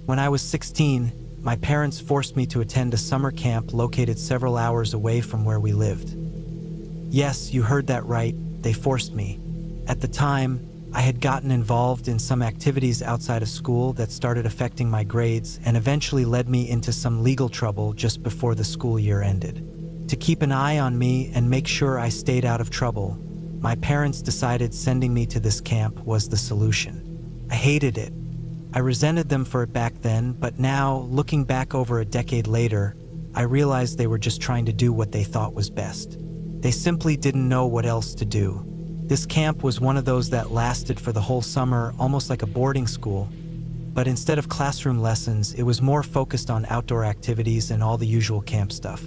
When I was 16, my parents forced me to attend a summer camp located several hours away from where we lived. Yes, you heard that right, they forced me. At the time, I had gotten involved in some activities outside of school that started affecting my grades and eventually led me into some legal trouble just before the school year ended. To keep an eye on me and make sure I stayed out of trouble, my parents decided sending me to this camp was the solution. I hated it. I resented them for it back then, but now, looking back over a decade later, I realized they were just trying to do what they thought was best. They simply didn't know what else to do. This camp was one of those that lasted for the whole summer, almost like a boarding school, but instead of classroom lessons, it was more focused on outdoor activities and all the usual camp stuff.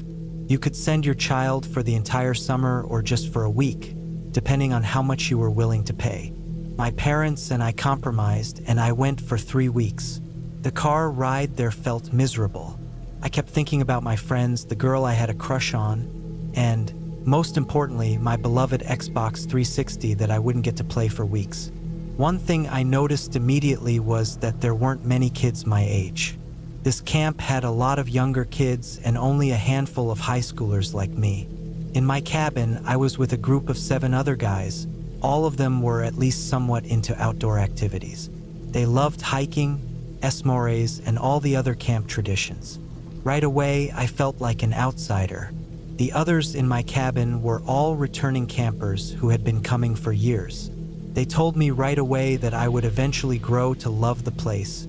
You could send your child for the entire summer or just for a week, depending on how much you were willing to pay. My parents and I compromised, and I went for 3 weeks. The car ride there felt miserable. I kept thinking about my friends, the girl I had a crush on, and, most importantly, my beloved Xbox 360 that I wouldn't get to play for weeks. One thing I noticed immediately was that there weren't many kids my age. This camp had a lot of younger kids and only a handful of high schoolers like me. In my cabin, I was with a group of 7 other guys. All of them were at least somewhat into outdoor activities. They loved hiking, Emojis, and all the other camp traditions. Right away, I felt like an outsider. The others in my cabin were all returning campers who had been coming for years. They told me right away that I would eventually grow to love the place,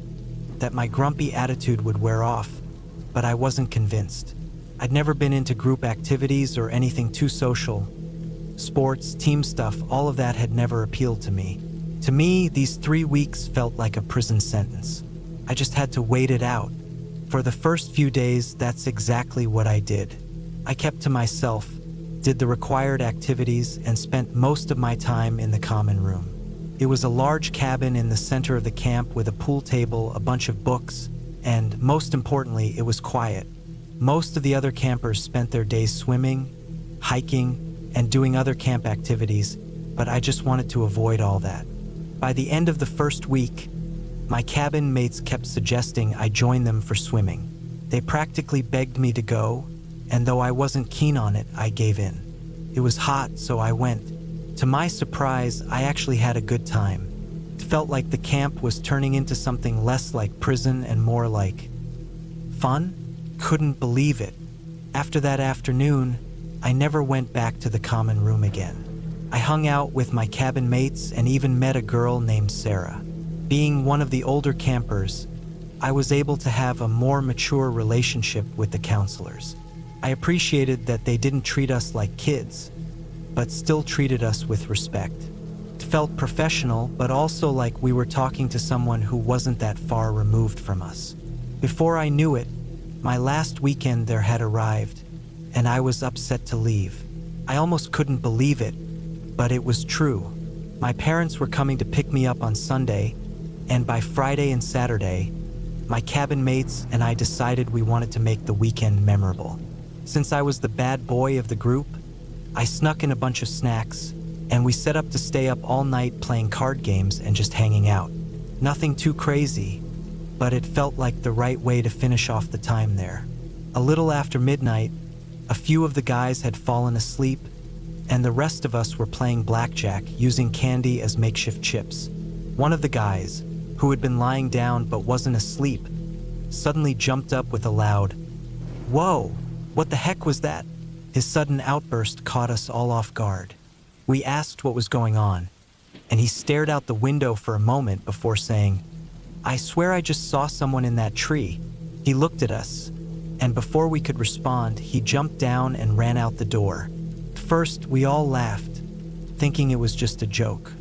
that my grumpy attitude would wear off, but I wasn't convinced. I'd never been into group activities or anything too social. Sports, team stuff, all of that had never appealed to me. To me, these 3 weeks felt like a prison sentence. I just had to wait it out. For the first few days, that's exactly what I did. I kept to myself, did the required activities, and spent most of my time in the common room. It was a large cabin in the center of the camp with a pool table, a bunch of books, and, most importantly, it was quiet. Most of the other campers spent their days swimming, hiking, and doing other camp activities, but I just wanted to avoid all that. By the end of the first week, my cabin mates kept suggesting I join them for swimming. They practically begged me to go, and though I wasn't keen on it, I gave in. It was hot, so I went. To my surprise, I actually had a good time. It felt like the camp was turning into something less like prison and more like fun. Couldn't believe it. After that afternoon, I never went back to the common room again. I hung out with my cabin mates and even met a girl named Sarah. Being one of the older campers, I was able to have a more mature relationship with the counselors. I appreciated that they didn't treat us like kids, but still treated us with respect. It felt professional, but also like we were talking to someone who wasn't that far removed from us. Before I knew it, my last weekend there had arrived, and I was upset to leave. I almost couldn't believe it, but it was true. My parents were coming to pick me up on Sunday, and by Friday and Saturday, my cabin mates and I decided we wanted to make the weekend memorable. Since I was the bad boy of the group, I snuck in a bunch of snacks, and we set up to stay up all night playing card games and just hanging out. Nothing too crazy, but it felt like the right way to finish off the time there. A little after midnight, a few of the guys had fallen asleep, and the rest of us were playing blackjack using candy as makeshift chips. One of the guys, who had been lying down but wasn't asleep, suddenly jumped up with a loud, "Whoa, what the heck was that?" His sudden outburst caught us all off guard. We asked what was going on, and he stared out the window for a moment before saying, "I swear I just saw someone in that tree." He looked at us, and before we could respond, he jumped down and ran out the door. First, we all laughed, thinking it was just a joke.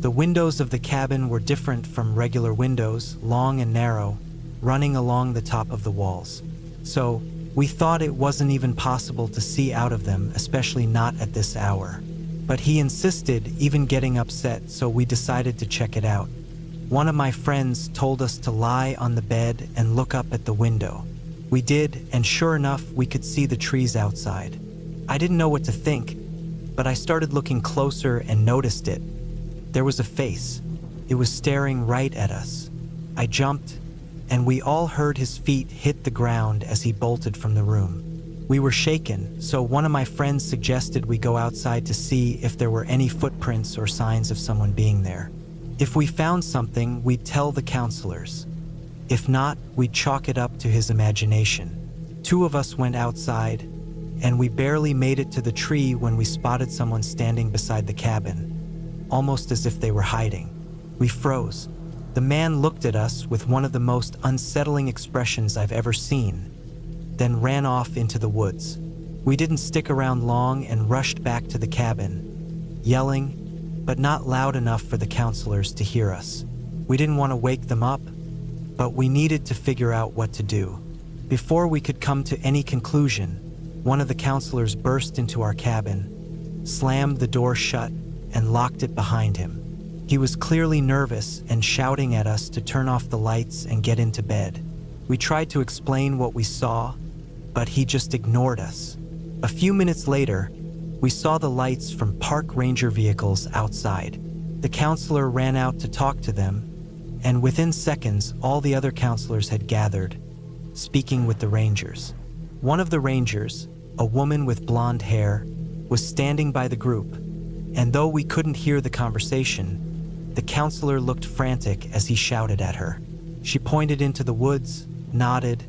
The windows of the cabin were different from regular windows, long and narrow, running along the top of the walls. So, we thought it wasn't even possible to see out of them, especially not at this hour. But he insisted, even getting upset, so we decided to check it out. One of my friends told us to lie on the bed and look up at the window. We did, and sure enough, we could see the trees outside. I didn't know what to think, but I started looking closer and noticed it. There was a face. It was staring right at us. I jumped, and we all heard his feet hit the ground as he bolted from the room. We were shaken, so one of my friends suggested we go outside to see if there were any footprints or signs of someone being there. If we found something, we'd tell the counselors. If not, we'd chalk it up to his imagination. 2 of us went outside, and we barely made it to the tree when we spotted someone standing beside the cabin, almost as if they were hiding. We froze. The man looked at us with one of the most unsettling expressions I've ever seen, then ran off into the woods. We didn't stick around long and rushed back to the cabin, yelling, but not loud enough for the counselors to hear us. We didn't want to wake them up, but we needed to figure out what to do. Before we could come to any conclusion, one of the counselors burst into our cabin, slammed the door shut, and locked it behind him. He was clearly nervous and shouting at us to turn off the lights and get into bed. We tried to explain what we saw, but he just ignored us. A few minutes later, we saw the lights from park ranger vehicles outside. The counselor ran out to talk to them, and within seconds, all the other counselors had gathered, speaking with the rangers. One of the rangers, a woman with blonde hair, was standing by the group, and though we couldn't hear the conversation, the counselor looked frantic as he shouted at her. She pointed into the woods, nodded,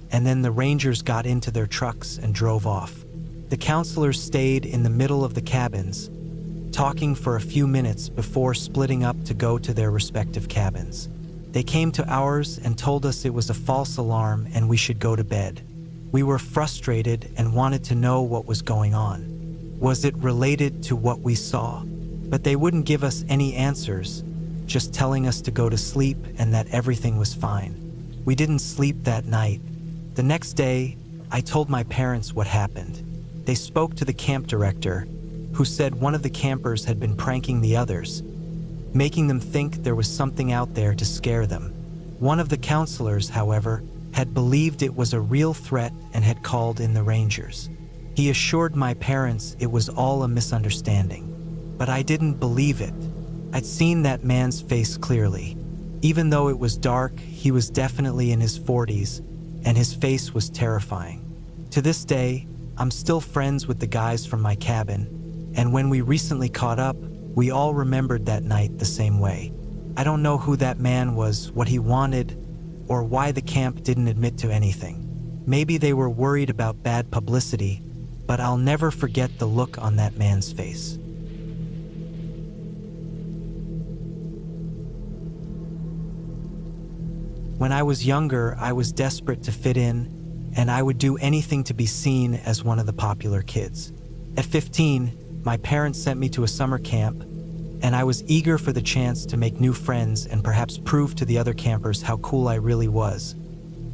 and then the rangers got into their trucks and drove off. The counselors stayed in the middle of the cabins, talking for a few minutes before splitting up to go to their respective cabins. They came to ours and told us it was a false alarm and we should go to bed. We were frustrated and wanted to know what was going on. Was it related to what we saw? But they wouldn't give us any answers, just telling us to go to sleep and that everything was fine. We didn't sleep that night. The next day, I told my parents what happened. They spoke to the camp director, who said one of the campers had been pranking the others, making them think there was something out there to scare them. One of the counselors, however, had believed it was a real threat and had called in the rangers. He assured my parents it was all a misunderstanding. But I didn't believe it. I'd seen that man's face clearly. Even though it was dark, he was definitely in his 40s, and his face was terrifying. To this day, I'm still friends with the guys from my cabin, and when we recently caught up, we all remembered that night the same way. I don't know who that man was, what he wanted, or why the camp didn't admit to anything. Maybe they were worried about bad publicity, but I'll never forget the look on that man's face. When I was younger, I was desperate to fit in, and I would do anything to be seen as one of the popular kids. At 15, my parents sent me to a summer camp, and I was eager for the chance to make new friends and perhaps prove to the other campers how cool I really was,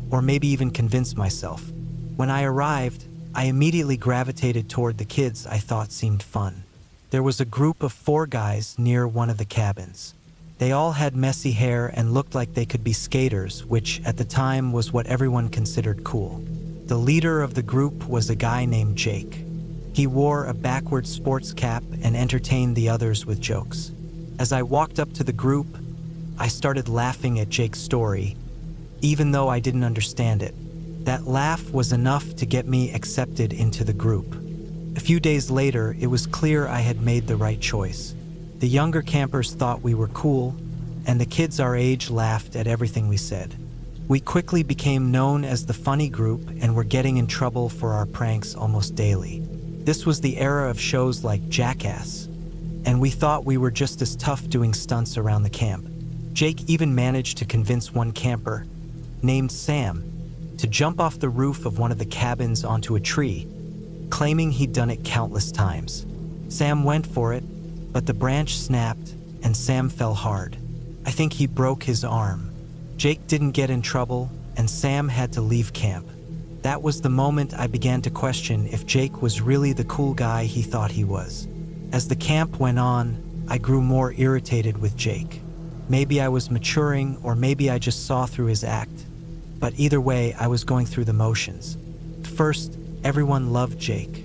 or maybe even convince myself. When I arrived, I immediately gravitated toward the kids I thought seemed fun. There was a group of 4 guys near one of the cabins. They all had messy hair and looked like they could be skaters, which at the time was what everyone considered cool. The leader of the group was a guy named Jake. He wore a backwards sports cap and entertained the others with jokes. As I walked up to the group, I started laughing at Jake's story, even though I didn't understand it. That laugh was enough to get me accepted into the group. A few days later, it was clear I had made the right choice. The younger campers thought we were cool, and the kids our age laughed at everything we said. We quickly became known as the funny group and were getting in trouble for our pranks almost daily. This was the era of shows like Jackass, and we thought we were just as tough doing stunts around the camp. Jake even managed to convince one camper, named Sam, to jump off the roof of one of the cabins onto a tree, claiming he'd done it countless times. Sam went for it, but the branch snapped and Sam fell hard. I think he broke his arm. Jake didn't get in trouble, and Sam had to leave camp. That was the moment I began to question if Jake was really the cool guy he thought he was. As the camp went on, I grew more irritated with Jake. Maybe I was maturing, or maybe I just saw through his act. But either way, I was going through the motions. First, everyone loved Jake.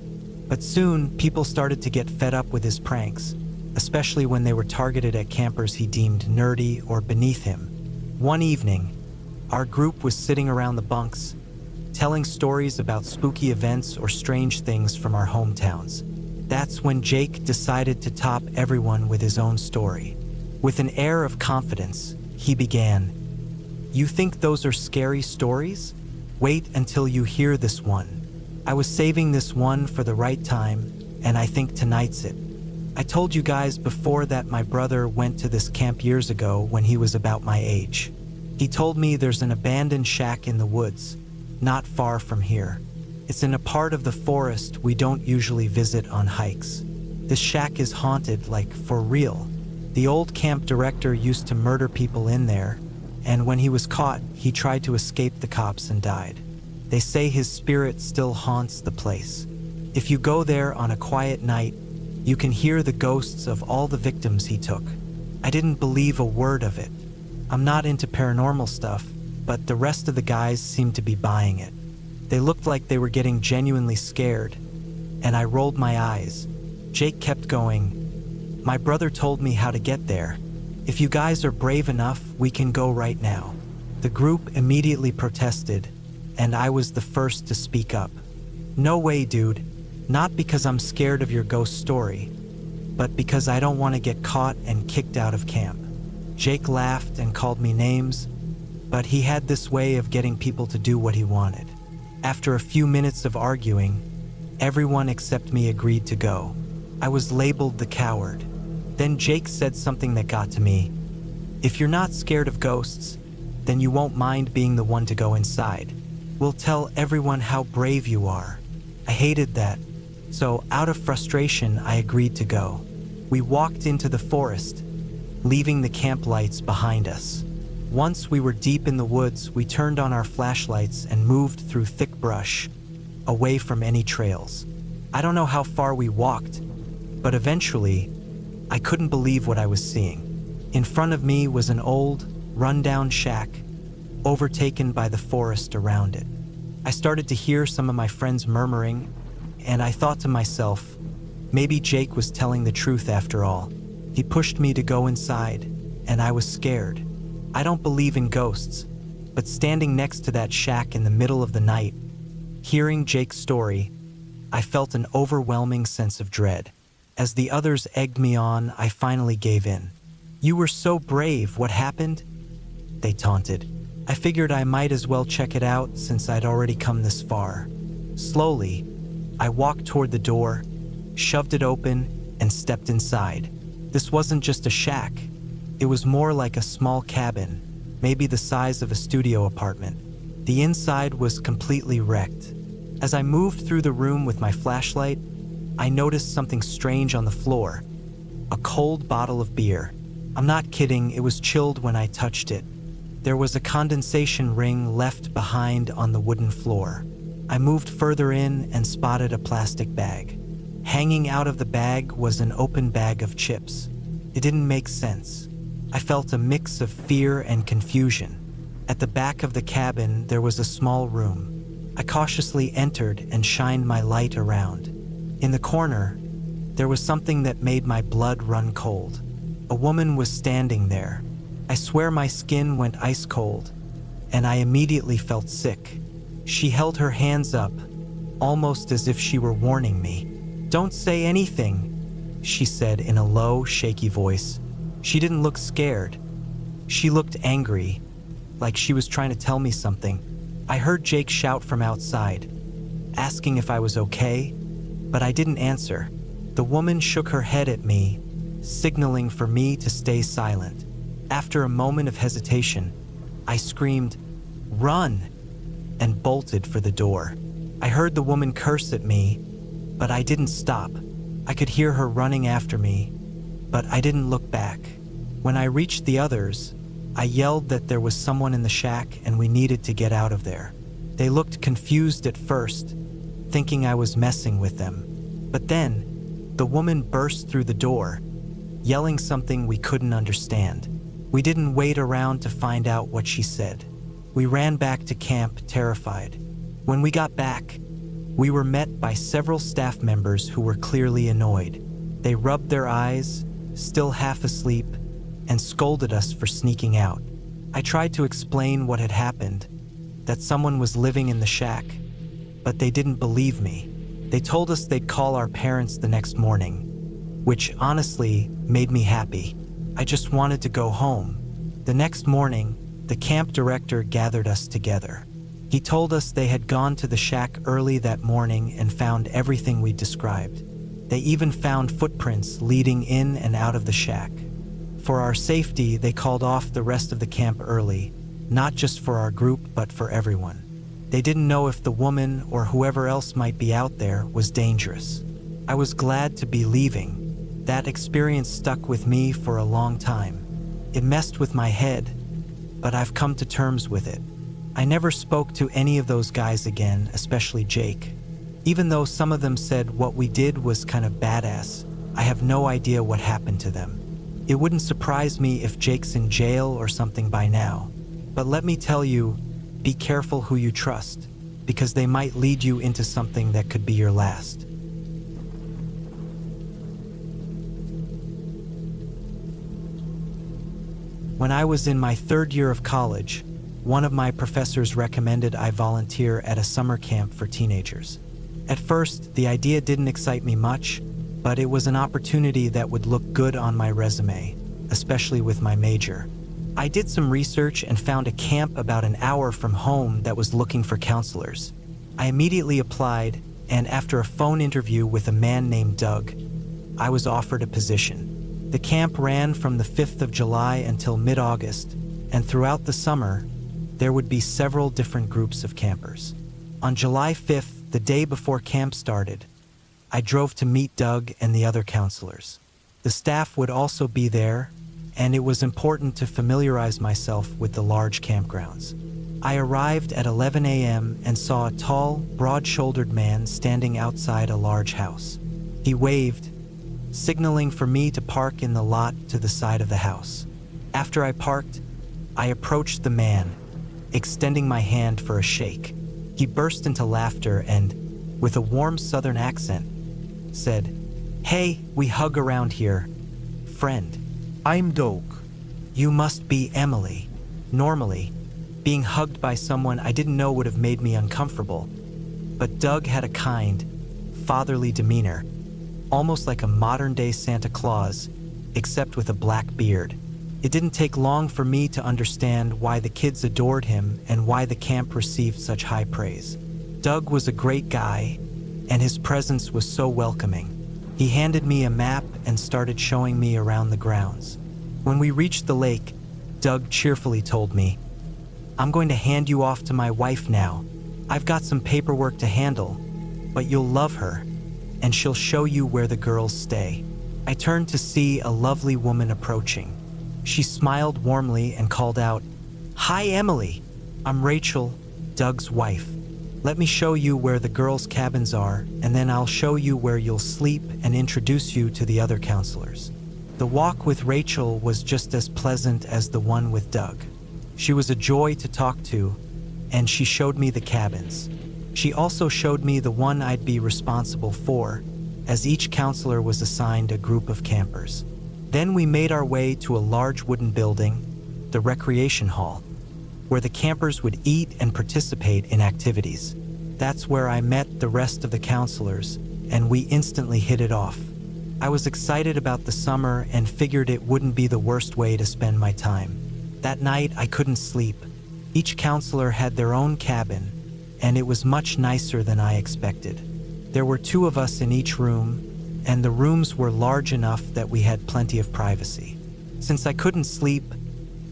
But soon, people started to get fed up with his pranks, especially when they were targeted at campers he deemed nerdy or beneath him. One evening, Our group was sitting around the bunks, telling stories about spooky events or strange things from our hometowns. That's when Jake decided to top everyone with his own story. With an air of confidence, he began, "You think those are scary stories? Wait until you hear this one. I was saving this one for the right time, and I think tonight's it. I told you guys before that my brother went to this camp years ago when he was about my age. He told me there's an abandoned shack in the woods, not far from here. It's in a part of the forest we don't usually visit on hikes. This shack is haunted, like for real. The old camp director used to murder people in there, and when he was caught, he tried to escape the cops and died. They say his spirit still haunts the place. If you go there on a quiet night, you can hear the ghosts of all the victims he took." I didn't believe a word of it. I'm not into paranormal stuff, but the rest of the guys seemed to be buying it. They looked like they were getting genuinely scared, and I rolled my eyes. Jake kept going, "My brother told me how to get there. If you guys are brave enough, we can go right now." The group immediately protested, and I was the first to speak up. "No way, dude. Not because I'm scared of your ghost story, but because I don't want to get caught and kicked out of camp." Jake laughed and called me names, but he had this way of getting people to do what he wanted. After a few minutes of arguing, everyone except me agreed to go. I was labeled the coward. Then Jake said something that got to me. "If you're not scared of ghosts, then you won't mind being the one to go inside. We'll tell everyone how brave you are." I hated that, so out of frustration, I agreed to go. We walked into the forest, leaving the camp lights behind us. Once we were deep in the woods, we turned on our flashlights and moved through thick brush, away from any trails. I don't know how far we walked, but eventually, I couldn't believe what I was seeing. In front of me was an old, run-down shack, overtaken by the forest around it. I started to hear some of my friends murmuring, and I thought to myself, maybe Jake was telling the truth after all. He pushed me to go inside, and I was scared. I don't believe in ghosts, but standing next to that shack in the middle of the night, hearing Jake's story, I felt an overwhelming sense of dread. As the others egged me on, I finally gave in. "You were so brave, what happened?" they taunted. I figured I might as well check it out since I'd already come this far. Slowly, I walked toward the door, shoved it open, and stepped inside. This wasn't just a shack. It was more like a small cabin, maybe the size of a studio apartment. The inside was completely wrecked. As I moved through the room with my flashlight, I noticed something strange on the floor. A cold bottle of beer. I'm not kidding, it was chilled when I touched it. There was a condensation ring left behind on the wooden floor. I moved further in and spotted a plastic bag. Hanging out of the bag was an open bag of chips. It didn't make sense. I felt a mix of fear and confusion. At the back of the cabin, there was a small room. I cautiously entered and shined my light around. In the corner, there was something that made my blood run cold. A woman was standing there. I swear my skin went ice cold, and I immediately felt sick. She held her hands up, almost as if she were warning me. "Don't say anything," she said in a low, shaky voice. She didn't look scared. She looked angry, like she was trying to tell me something. I heard Jake shout from outside, asking if I was okay, but I didn't answer. The woman shook her head at me, signaling for me to stay silent. After a moment of hesitation, I screamed, "Run!" and bolted for the door. I heard the woman curse at me, but I didn't stop. I could hear her running after me, but I didn't look back. When I reached the others, I yelled that there was someone in the shack and we needed to get out of there. They looked confused at first, thinking I was messing with them. But then, the woman burst through the door, yelling something we couldn't understand. We didn't wait around to find out what she said. We ran back to camp, terrified. When we got back, we were met by several staff members who were clearly annoyed. They rubbed their eyes, still half asleep, and scolded us for sneaking out. I tried to explain what had happened, that someone was living in the shack, but they didn't believe me. They told us they'd call our parents the next morning, which honestly made me happy. I just wanted to go home. The next morning, the camp director gathered us together. He told us they had gone to the shack early that morning and found everything we described. They even found footprints leading in and out of the shack. For our safety, they called off the rest of the camp early, not just for our group, but for everyone. They didn't know if the woman or whoever else might be out there was dangerous. I was glad to be leaving. That experience stuck with me for a long time. It messed with my head, but I've come to terms with it. I never spoke to any of those guys again, especially Jake. Even though some of them said what we did was kind of badass, I have no idea what happened to them. It wouldn't surprise me if Jake's in jail or something by now. But let me tell you, be careful who you trust, because they might lead you into something that could be your last. When I was in my third year of college, one of my professors recommended I volunteer at a summer camp for teenagers. At first, the idea didn't excite me much, but it was an opportunity that would look good on my resume, especially with my major. I did some research and found a camp about an hour from home that was looking for counselors. I immediately applied, and after a phone interview with a man named Doug, I was offered a position. The camp ran from the 5th of July until mid-August, and throughout the summer, there would be several different groups of campers. On July 5th, the day before camp started, I drove to meet Doug and the other counselors. The staff would also be there, and it was important to familiarize myself with the large campgrounds. I arrived at 11 a.m. and saw a tall, broad-shouldered man standing outside a large house. He waved, signaling for me to park in the lot to the side of the house. After I parked, I approached the man, extending my hand for a shake. He burst into laughter and, with a warm southern accent, said, "Hey, we hug around here. Friend." I'm Doug. "You must be Emily." Normally, being hugged by someone I didn't know would have made me uncomfortable, but Doug had a kind, fatherly demeanor, almost like a modern-day Santa Claus, except with a black beard. It didn't take long for me to understand why the kids adored him and why the camp received such high praise. Doug was a great guy, and his presence was so welcoming. He handed me a map and started showing me around the grounds. When we reached the lake, Doug cheerfully told me, "I'm going to hand you off to my wife now. I've got some paperwork to handle, but you'll love her, and she'll show you where the girls stay." I turned to see a lovely woman approaching. She smiled warmly and called out, "Hi, Emily. I'm Rachel, Doug's wife. Let me show you where the girls' cabins are, and then I'll show you where you'll sleep and introduce you to the other counselors." The walk with Rachel was just as pleasant as the one with Doug. She was a joy to talk to, and she showed me the cabins. She also showed me the one I'd be responsible for, as each counselor was assigned a group of campers. Then we made our way to a large wooden building, the recreation hall, where the campers would eat and participate in activities. That's where I met the rest of the counselors, and we instantly hit it off. I was excited about the summer and figured it wouldn't be the worst way to spend my time. That night, I couldn't sleep. Each counselor had their own cabin, and it was much nicer than I expected. There were 2 of us in each room, and the rooms were large enough that we had plenty of privacy. Since I couldn't sleep,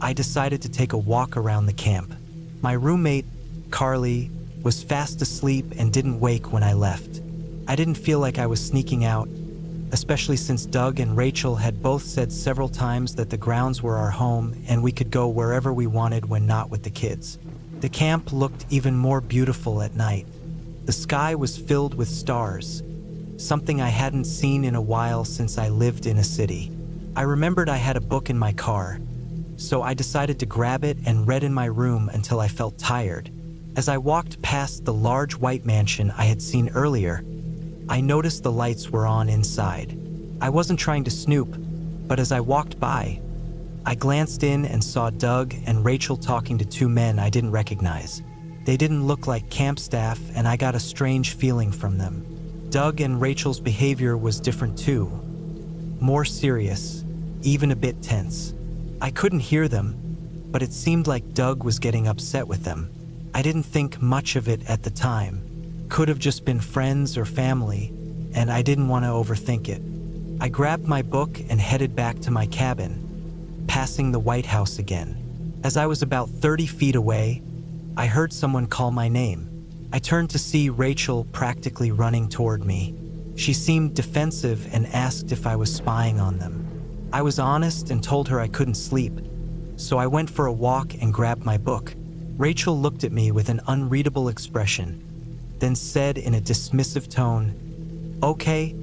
I decided to take a walk around the camp. My roommate, Carly, was fast asleep and didn't wake when I left. I didn't feel like I was sneaking out, especially since Doug and Rachel had both said several times that the grounds were our home and we could go wherever we wanted when not with the kids. The camp looked even more beautiful at night. The sky was filled with stars, something I hadn't seen in a while since I lived in a city. I remembered I had a book in my car, so I decided to grab it and read in my room until I felt tired. As I walked past the large white mansion I had seen earlier, I noticed the lights were on inside. I wasn't trying to snoop, but as I walked by, I glanced in and saw Doug and Rachel talking to two men I didn't recognize. They didn't look like camp staff, and I got a strange feeling from them. Doug and Rachel's behavior was different too. More serious, even a bit tense. I couldn't hear them, but it seemed like Doug was getting upset with them. I didn't think much of it at the time. Could have just been friends or family, and I didn't want to overthink it. I grabbed my book and headed back to my cabin, passing the White House again. As I was about 30 feet away, I heard someone call my name. I turned to see Rachel practically running toward me. She seemed defensive and asked if I was spying on them. I was honest and told her I couldn't sleep, so I went for a walk and grabbed my book. Rachel looked at me with an unreadable expression, then said in a dismissive tone, "Okay,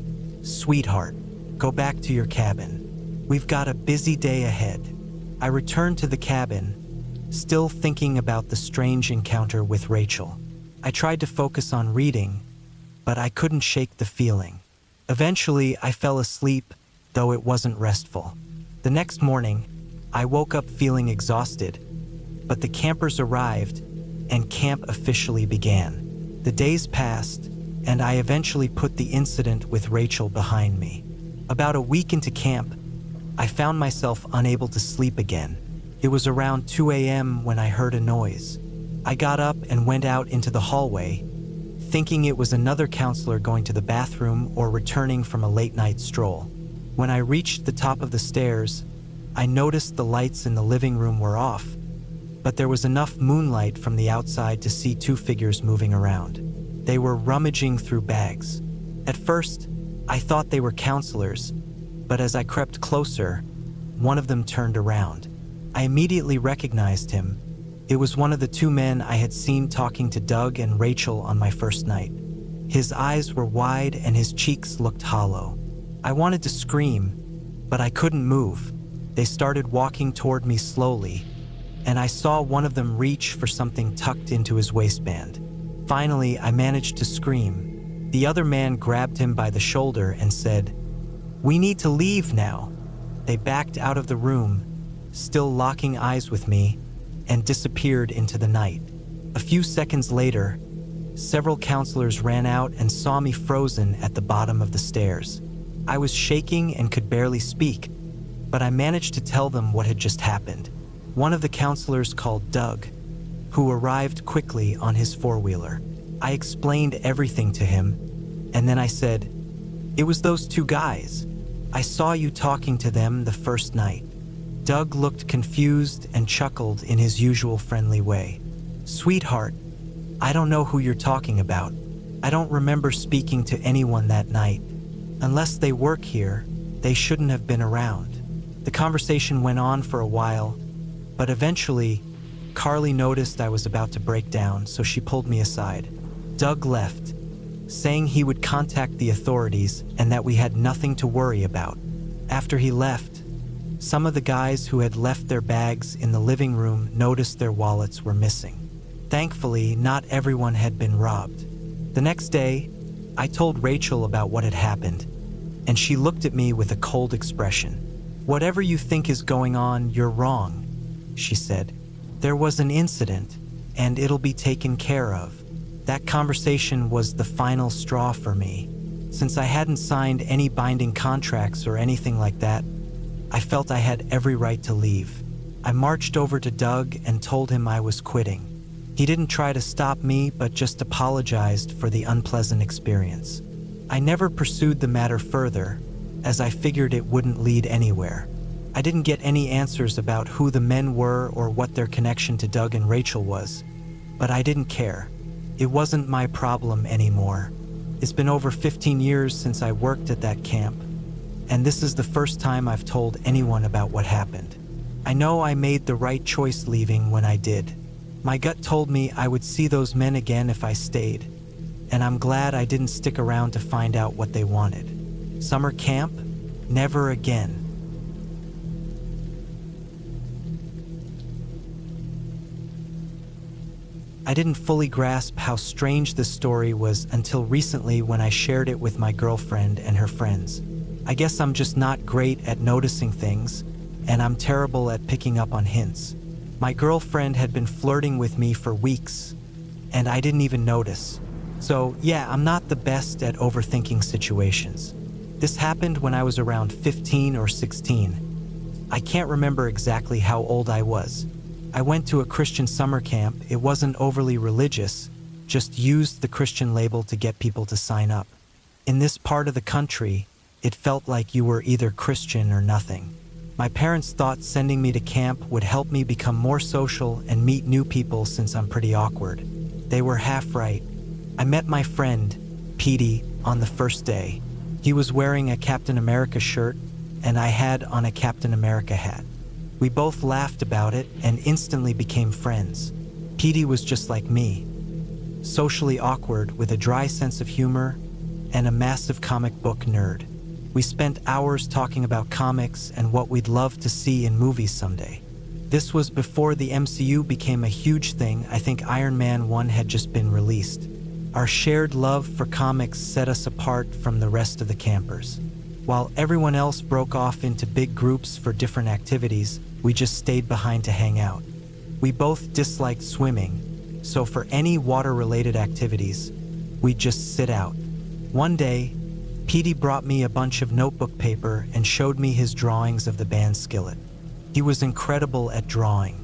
sweetheart, go back to your cabin. We've got a busy day ahead." I returned to the cabin, still thinking about the strange encounter with Rachel. I tried to focus on reading, but I couldn't shake the feeling. Eventually, I fell asleep, though it wasn't restful. The next morning, I woke up feeling exhausted, but the campers arrived and camp officially began. The days passed, and I eventually put the incident with Rachel behind me. About a week into camp, I found myself unable to sleep again. It was around 2 a.m. when I heard a noise. I got up and went out into the hallway, thinking it was another counselor going to the bathroom or returning from a late-night stroll. When I reached the top of the stairs, I noticed the lights in the living room were off, but there was enough moonlight from the outside to see two figures moving around. They were rummaging through bags. At first, I thought they were counselors, but as I crept closer, one of them turned around. I immediately recognized him. It was one of the two men I had seen talking to Doug and Rachel on my first night. His eyes were wide and his cheeks looked hollow. I wanted to scream, but I couldn't move. They started walking toward me slowly, and I saw one of them reach for something tucked into his waistband. Finally, I managed to scream. The other man grabbed him by the shoulder and said, "We need to leave now." They backed out of the room, still locking eyes with me, and disappeared into the night. A few seconds later, several counselors ran out and saw me frozen at the bottom of the stairs. I was shaking and could barely speak, but I managed to tell them what had just happened. One of the counselors called Doug, who arrived quickly on his four-wheeler. I explained everything to him, and then I said, "It was those two guys. I saw you talking to them the first night." Doug looked confused and chuckled in his usual friendly way. "Sweetheart, I don't know who you're talking about. I don't remember speaking to anyone that night. Unless they work here, they shouldn't have been around." The conversation went on for a while, but eventually, Carly noticed I was about to break down, so she pulled me aside. Doug left, saying he would contact the authorities and that we had nothing to worry about. After he left, some of the guys who had left their bags in the living room noticed their wallets were missing. Thankfully, not everyone had been robbed. The next day, I told Rachel about what had happened, and she looked at me with a cold expression. "Whatever you think is going on, you're wrong," she said. "There was an incident, and it'll be taken care of." That conversation was the final straw for me. Since I hadn't signed any binding contracts or anything like that, I felt I had every right to leave. I marched over to Doug and told him I was quitting. He didn't try to stop me, but just apologized for the unpleasant experience. I never pursued the matter further, as I figured it wouldn't lead anywhere. I didn't get any answers about who the men were or what their connection to Doug and Rachel was, but I didn't care. It wasn't my problem anymore. It's been over 15 years since I worked at that camp, and this is the first time I've told anyone about what happened. I know I made the right choice leaving when I did. My gut told me I would see those men again if I stayed, and I'm glad I didn't stick around to find out what they wanted. Summer camp? Never again. I didn't fully grasp how strange this story was until recently when I shared it with my girlfriend and her friends. I guess I'm just not great at noticing things, and I'm terrible at picking up on hints. My girlfriend had been flirting with me for weeks, and I didn't even notice. So yeah, I'm not the best at overthinking situations. This happened when I was around 15 or 16. I can't remember exactly how old I was. I went to a Christian summer camp. It wasn't overly religious, just used the Christian label to get people to sign up. In this part of the country, it felt like you were either Christian or nothing. My parents thought sending me to camp would help me become more social and meet new people since I'm pretty awkward. They were half right. I met my friend, Petey, on the first day. He was wearing a Captain America shirt, and I had on a Captain America hat. We both laughed about it and instantly became friends. Petey was just like me, socially awkward with a dry sense of humor and a massive comic book nerd. We spent hours talking about comics and what we'd love to see in movies someday. This was before the MCU became a huge thing. I think Iron Man 1 had just been released. Our shared love for comics set us apart from the rest of the campers. While everyone else broke off into big groups for different activities, we just stayed behind to hang out. We both disliked swimming, so for any water-related activities, we'd just sit out. One day, Petey brought me a bunch of notebook paper and showed me his drawings of the band Skillet. He was incredible at drawing.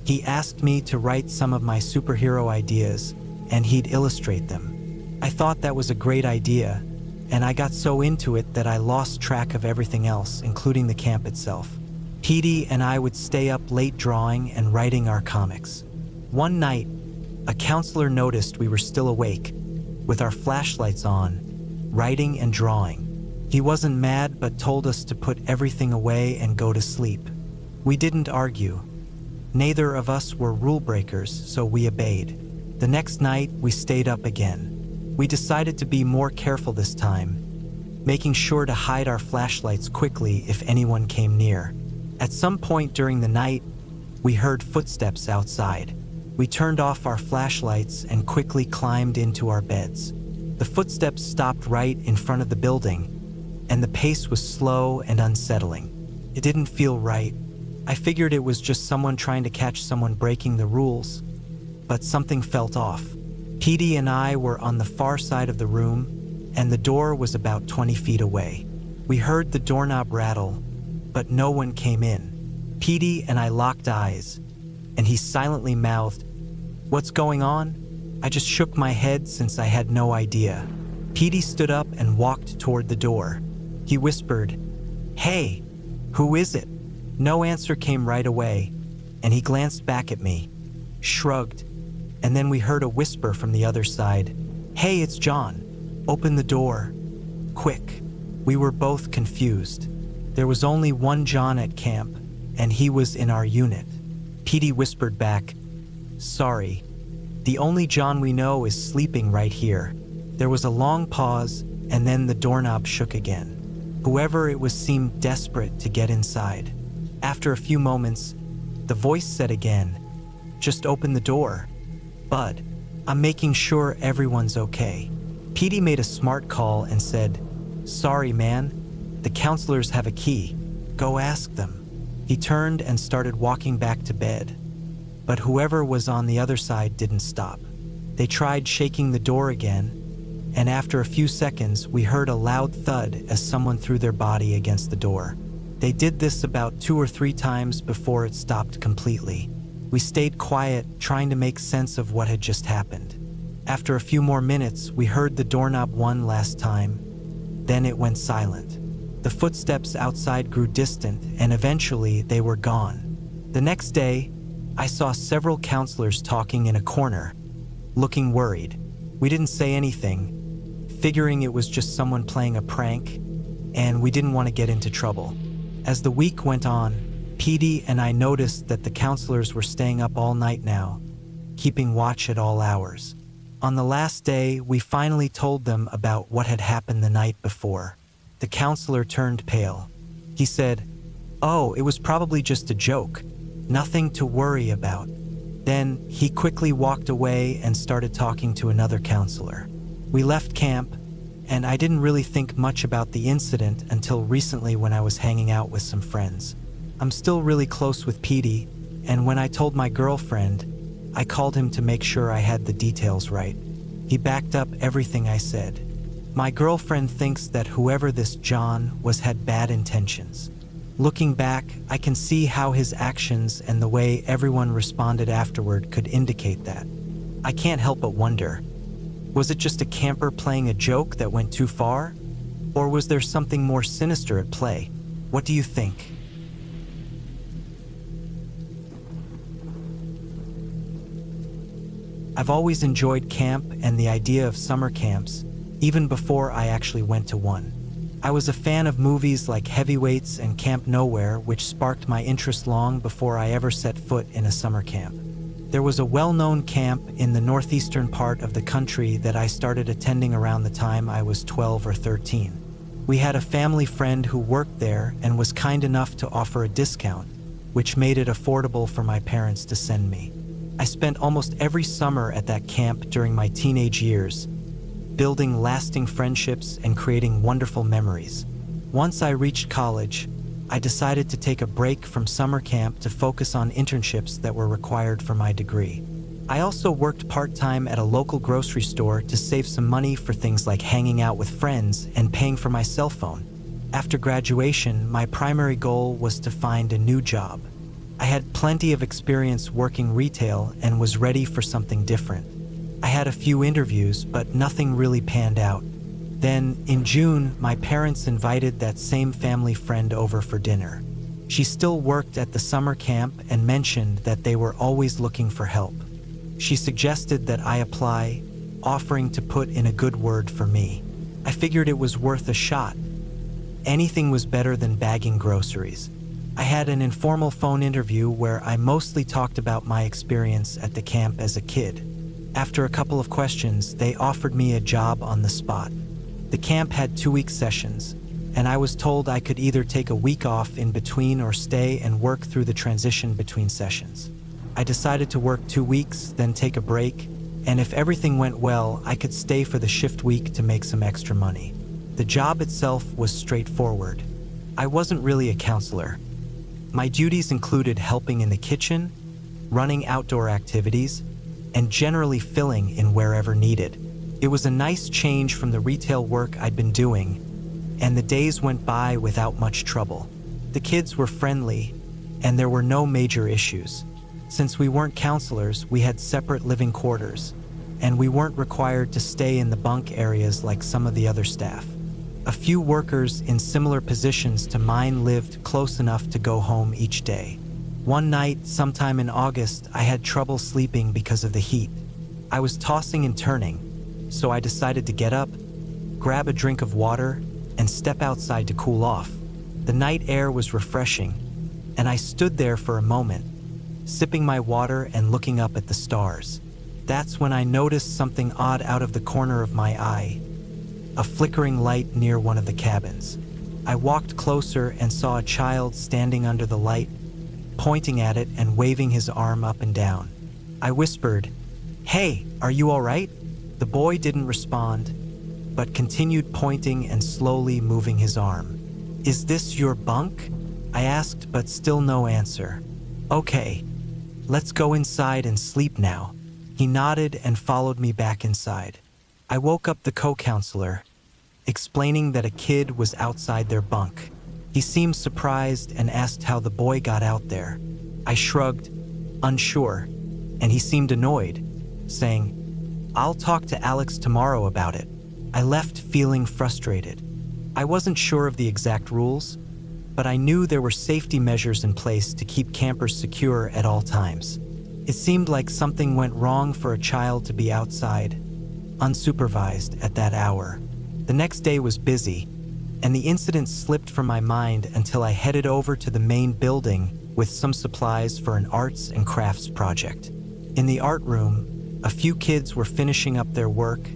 He asked me to write some of my superhero ideas, and he'd illustrate them. I thought that was a great idea, and I got so into it that I lost track of everything else, including the camp itself. Petey and I would stay up late drawing and writing our comics. One night, a counselor noticed we were still awake, with our flashlights on, writing and drawing. He wasn't mad, but told us to put everything away and go to sleep. We didn't argue. Neither of us were rule breakers, so we obeyed. The next night, we stayed up again. We decided to be more careful this time, making sure to hide our flashlights quickly if anyone came near. At some point during the night, we heard footsteps outside. We turned off our flashlights and quickly climbed into our beds. The footsteps stopped right in front of the building, and the pace was slow and unsettling. It didn't feel right. I figured it was just someone trying to catch someone breaking the rules, but something felt off. Petey and I were on the far side of the room, and the door was about 20 feet away. We heard the doorknob rattle, but no one came in. Petey and I locked eyes, and he silently mouthed, "What's going on?" I just shook my head since I had no idea. Petey stood up and walked toward the door. He whispered, "Hey, who is it?" No answer came right away, and he glanced back at me, shrugged, and then we heard a whisper from the other side, "Hey, it's John. Open the door. Quick." We were both confused. There was only one John at camp, and he was in our unit. Petey whispered back, "Sorry. The only John we know is sleeping right here." There was a long pause, and then the doorknob shook again. Whoever it was seemed desperate to get inside. After a few moments, the voice said again, "Just open the door. Bud, I'm making sure everyone's okay." Petey made a smart call and said, "Sorry, man. The counselors have a key. Go ask them." He turned and started walking back to bed. But whoever was on the other side didn't stop. They tried shaking the door again, and after a few seconds, we heard a loud thud as someone threw their body against the door. They did this about 2 or 3 times before it stopped completely. We stayed quiet, trying to make sense of what had just happened. After a few more minutes, we heard the doorknob one last time. Then it went silent. The footsteps outside grew distant, and eventually they were gone. The next day, I saw several counselors talking in a corner, looking worried. We didn't say anything, figuring it was just someone playing a prank, and we didn't want to get into trouble. As the week went on, Petey and I noticed that the counselors were staying up all night now, keeping watch at all hours. On the last day, we finally told them about what had happened the night before. The counselor turned pale. He said, "Oh, it was probably just a joke. Nothing to worry about." Then he quickly walked away and started talking to another counselor. We left camp, and I didn't really think much about the incident until recently when I was hanging out with some friends. I'm still really close with Petey, and when I told my girlfriend, I called him to make sure I had the details right. He backed up everything I said. My girlfriend thinks that whoever this John was had bad intentions. Looking back, I can see how his actions and the way everyone responded afterward could indicate that. I can't help but wonder, was it just a camper playing a joke that went too far? Or was there something more sinister at play? What do you think? I've always enjoyed camp and the idea of summer camps, even before I actually went to one. I was a fan of movies like Heavyweights and Camp Nowhere, which sparked my interest long before I ever set foot in a summer camp. There was a well-known camp in the northeastern part of the country that I started attending around the time I was 12 or 13. We had a family friend who worked there and was kind enough to offer a discount, which made it affordable for my parents to send me. I spent almost every summer at that camp during my teenage years, building lasting friendships and creating wonderful memories. Once I reached college, I decided to take a break from summer camp to focus on internships that were required for my degree. I also worked part-time at a local grocery store to save some money for things like hanging out with friends and paying for my cell phone. After graduation, my primary goal was to find a new job. I had plenty of experience working retail and was ready for something different. I had a few interviews, but nothing really panned out. Then, in June, my parents invited that same family friend over for dinner. She still worked at the summer camp and mentioned that they were always looking for help. She suggested that I apply, offering to put in a good word for me. I figured it was worth a shot. Anything was better than bagging groceries. I had an informal phone interview where I mostly talked about my experience at the camp as a kid. After a couple of questions, they offered me a job on the spot. The camp had 2-week sessions, and I was told I could either take a week off in between or stay and work through the transition between sessions. I decided to work 2 weeks, then take a break, and if everything went well, I could stay for the shift week to make some extra money. The job itself was straightforward. I wasn't really a counselor. My duties included helping in the kitchen, running outdoor activities, and generally filling in wherever needed. It was a nice change from the retail work I'd been doing, and the days went by without much trouble. The kids were friendly, and there were no major issues. Since we weren't counselors, we had separate living quarters, and we weren't required to stay in the bunk areas like some of the other staff. A few workers in similar positions to mine lived close enough to go home each day. One night, sometime in August, I had trouble sleeping because of the heat. I was tossing and turning, so I decided to get up, grab a drink of water, and step outside to cool off. The night air was refreshing, and I stood there for a moment, sipping my water and looking up at the stars. That's when I noticed something odd out of the corner of my eye, a flickering light near one of the cabins. I walked closer and saw a child standing under the light, pointing at it and waving his arm up and down. I whispered, "Hey, are you all right?" The boy didn't respond, but continued pointing and slowly moving his arm. "Is this your bunk?" I asked, but still no answer. "Okay, let's go inside and sleep now." He nodded and followed me back inside. I woke up the co-counselor, explaining that a kid was outside their bunk. He seemed surprised and asked how the boy got out there. I shrugged, unsure, and he seemed annoyed, saying, "I'll talk to Alex tomorrow about it." I left feeling frustrated. I wasn't sure of the exact rules, but I knew there were safety measures in place to keep campers secure at all times. It seemed like something went wrong for a child to be outside, unsupervised at that hour. The next day was busy, and the incident slipped from my mind until I headed over to the main building with some supplies for an arts and crafts project. In the art room, a few kids were finishing up their work,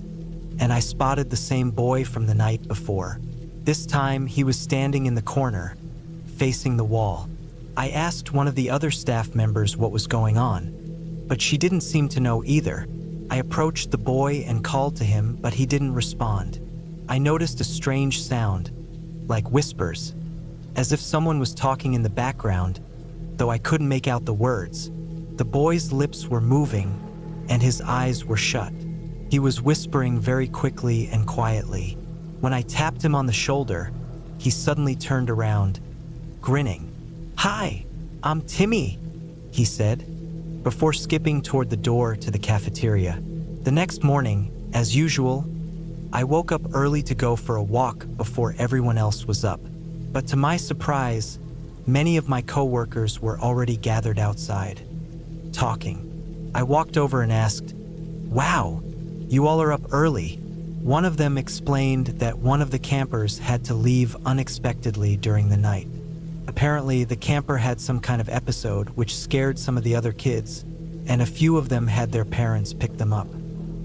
and I spotted the same boy from the night before. This time, he was standing in the corner, facing the wall. I asked one of the other staff members what was going on, but she didn't seem to know either. I approached the boy and called to him, but he didn't respond. I noticed a strange sound, like whispers, as if someone was talking in the background, though I couldn't make out the words. The boy's lips were moving, and his eyes were shut. He was whispering very quickly and quietly. When I tapped him on the shoulder, he suddenly turned around, grinning. "Hi, I'm Timmy," he said, before skipping toward the door to the cafeteria. The next morning, as usual, I woke up early to go for a walk before everyone else was up. But to my surprise, many of my coworkers were already gathered outside, talking. I walked over and asked, "Wow, you all are up early." One of them explained that one of the campers had to leave unexpectedly during the night. Apparently, the camper had some kind of episode which scared some of the other kids, and a few of them had their parents pick them up.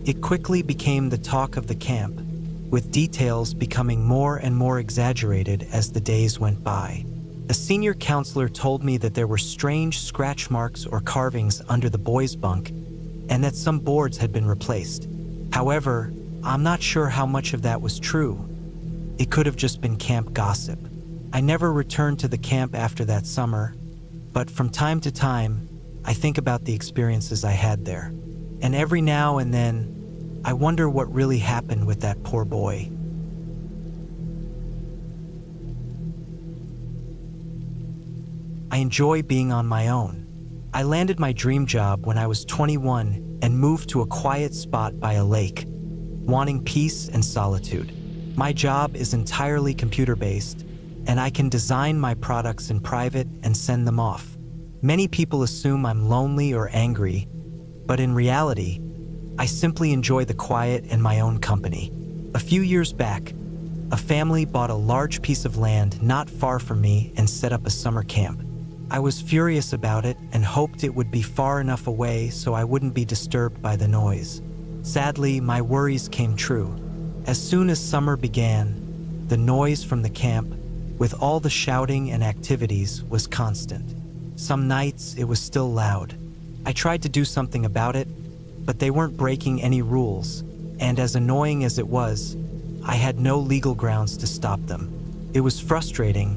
It quickly became the talk of the camp, with details becoming more and more exaggerated as the days went by. A senior counselor told me that there were strange scratch marks or carvings under the boys' bunk, and that some boards had been replaced. However, I'm not sure how much of that was true. It could have just been camp gossip. I never returned to the camp after that summer, but from time to time, I think about the experiences I had there. And every now and then, I wonder what really happened with that poor boy. I enjoy being on my own. I landed my dream job when I was 21 and moved to a quiet spot by a lake, wanting peace and solitude. My job is entirely computer-based, and I can design my products in private and send them off. Many people assume I'm lonely or angry, but in reality, I simply enjoy the quiet and my own company. A few years back, a family bought a large piece of land not far from me and set up a summer camp. I was furious about it and hoped it would be far enough away so I wouldn't be disturbed by the noise. Sadly, my worries came true. As soon as summer began, the noise from the camp, with all the shouting and activities, was constant. Some nights it was still loud. I tried to do something about it, but they weren't breaking any rules, and as annoying as it was, I had no legal grounds to stop them. It was frustrating,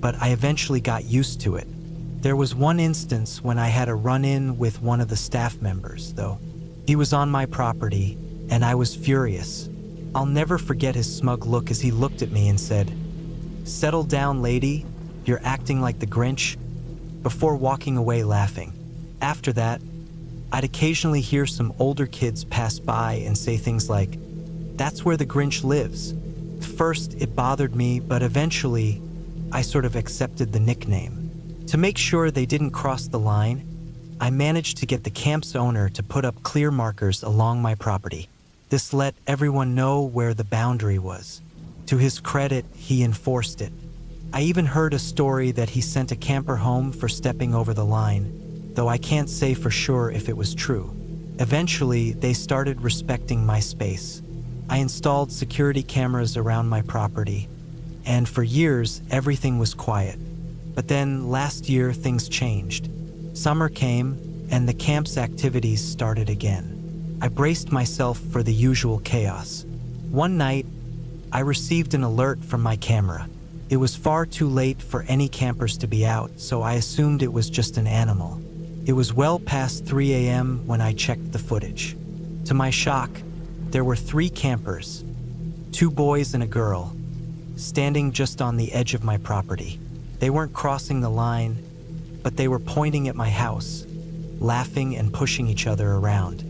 but I eventually got used to it. There was one instance when I had a run-in with one of the staff members, though. He was on my property, and I was furious. I'll never forget his smug look as he looked at me and said, "Settle down, lady, you're acting like the Grinch," before walking away laughing. After that, I'd occasionally hear some older kids pass by and say things like, "That's where the Grinch lives." First, it bothered me, but eventually, I sort of accepted the nickname. To make sure they didn't cross the line, I managed to get the camp's owner to put up clear markers along my property. This let everyone know where the boundary was. To his credit, he enforced it. I even heard a story that he sent a camper home for stepping over the line, though I can't say for sure if it was true. Eventually, they started respecting my space. I installed security cameras around my property, and for years, everything was quiet. But then last year, things changed. Summer came, and the camp's activities started again. I braced myself for the usual chaos. One night, I received an alert from my camera. It was far too late for any campers to be out, so I assumed it was just an animal. It was well past 3 a.m. when I checked the footage. To my shock, there were 3 campers, 2 boys and a girl, standing just on the edge of my property. They weren't crossing the line, but they were pointing at my house, laughing and pushing each other around.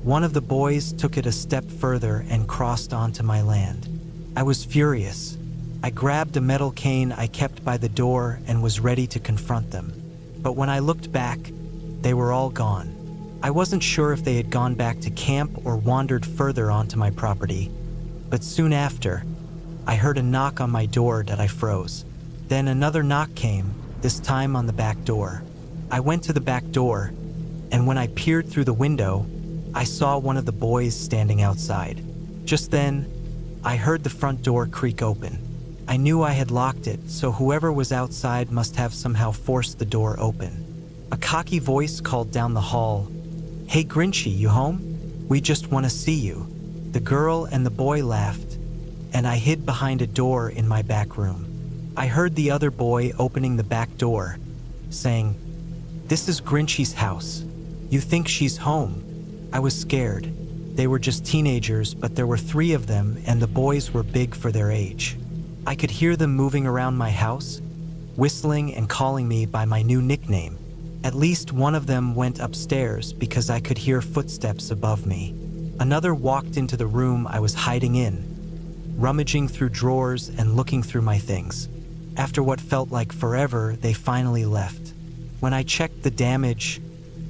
One of the boys took it a step further and crossed onto my land. I was furious. I grabbed a metal cane I kept by the door and was ready to confront them. But when I looked back, they were all gone. I wasn't sure if they had gone back to camp or wandered further onto my property, but soon after, I heard a knock on my door that I froze. Then another knock came, this time on the back door. I went to the back door, and when I peered through the window, I saw one of the boys standing outside. Just then, I heard the front door creak open. I knew I had locked it, so whoever was outside must have somehow forced the door open. A cocky voice called down the hall, "Hey Grinchy, you home? We just want to see you." The girl and the boy laughed, and I hid behind a door in my back room. I heard the other boy opening the back door, saying, "This is Grinchy's house. You think she's home?" I was scared. They were just teenagers, but there were 3 of them, and the boys were big for their age. I could hear them moving around my house, whistling and calling me by my new nickname. At least one of them went upstairs because I could hear footsteps above me. Another walked into the room I was hiding in, rummaging through drawers and looking through my things. After what felt like forever, they finally left. When I checked the damage,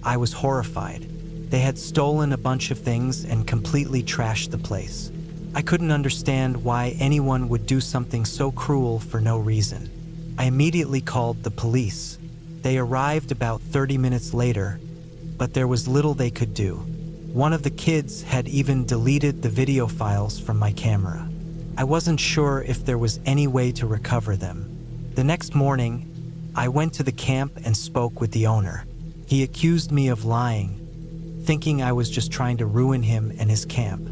I was horrified. They had stolen a bunch of things and completely trashed the place. I couldn't understand why anyone would do something so cruel for no reason. I immediately called the police. They arrived about 30 minutes later, but there was little they could do. One of the kids had even deleted the video files from my camera. I wasn't sure if there was any way to recover them. The next morning, I went to the camp and spoke with the owner. He accused me of lying, thinking I was just trying to ruin him and his camp.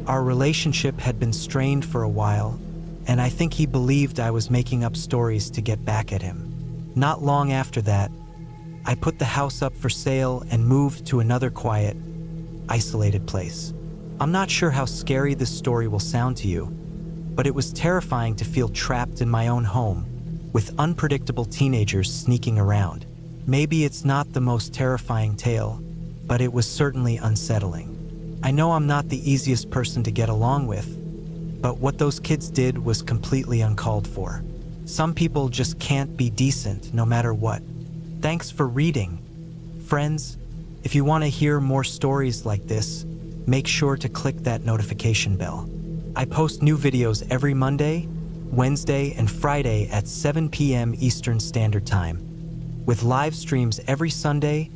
Our relationship had been strained for a while, and I think he believed I was making up stories to get back at him. Not long after that, I put the house up for sale and moved to another quiet, isolated place. I'm not sure how scary this story will sound to you, but it was terrifying to feel trapped in my own home, with unpredictable teenagers sneaking around. Maybe it's not the most terrifying tale, but it was certainly unsettling. I know I'm not the easiest person to get along with, but what those kids did was completely uncalled for. Some people just can't be decent no matter what. Thanks for reading. Friends, if you want to hear more stories like this, make sure to click that notification bell. I post new videos every Monday, Wednesday, and Friday at 7 p.m. Eastern Standard Time, with live streams every Sunday,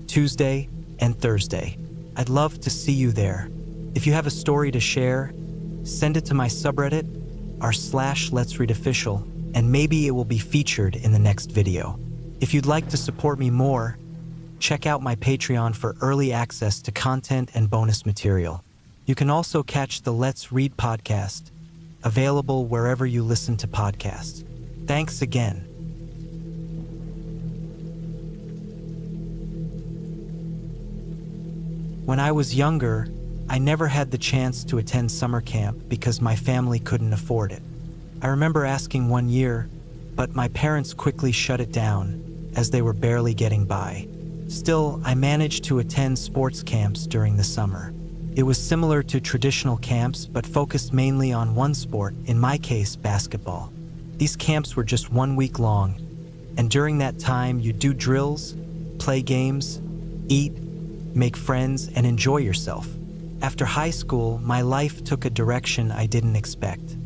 Tuesday, and Thursday. I'd love to see you there. If you have a story to share, send it to my subreddit, r/Let'sReadOfficial, and maybe it will be featured in the next video. If you'd like to support me more, check out my Patreon for early access to content and bonus material. You can also catch the Let's Read podcast, available wherever you listen to podcasts. Thanks again. When I was younger, I never had the chance to attend summer camp because my family couldn't afford it. I remember asking one year, but my parents quickly shut it down as they were barely getting by. Still, I managed to attend sports camps during the summer. It was similar to traditional camps, but focused mainly on one sport, in my case, basketball. These camps were just 1 week long, and during that time you do drills, play games, eat, make friends, and enjoy yourself. After high school, my life took a direction I didn't expect.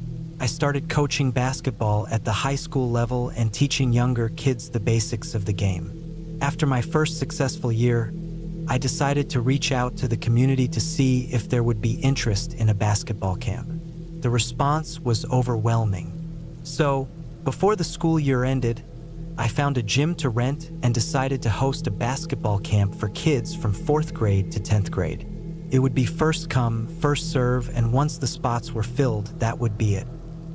I started coaching basketball at the high school level and teaching younger kids the basics of the game. After my first successful year, I decided to reach out to the community to see if there would be interest in a basketball camp. The response was overwhelming. So, before the school year ended, I found a gym to rent and decided to host a basketball camp for kids from 4th grade to 10th grade. It would be first come, first serve, and once the spots were filled, that would be it.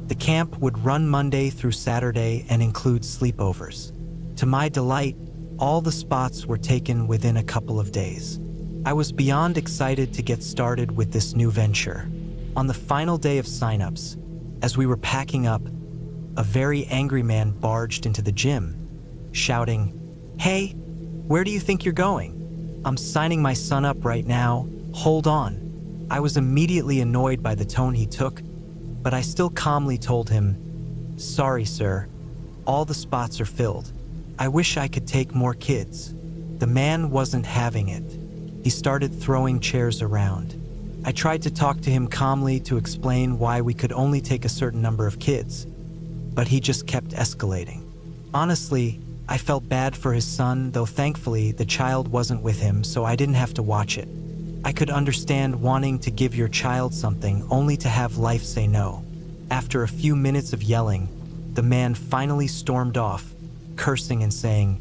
The camp would run Monday through Saturday and include sleepovers. To my delight, all the spots were taken within a couple of days. I was beyond excited to get started with this new venture. On the final day of signups, as we were packing up, a very angry man barged into the gym, shouting, "Hey, where do you think you're going? I'm signing my son up right now. Hold on." I was immediately annoyed by the tone he took, but I still calmly told him, "Sorry, sir. All the spots are filled. I wish I could take more kids." The man wasn't having it. He started throwing chairs around. I tried to talk to him calmly to explain why we could only take a certain number of kids, but he just kept escalating. Honestly, I felt bad for his son, though thankfully the child wasn't with him, so I didn't have to watch it. I could understand wanting to give your child something only to have life say no. After a few minutes of yelling, the man finally stormed off, cursing and saying,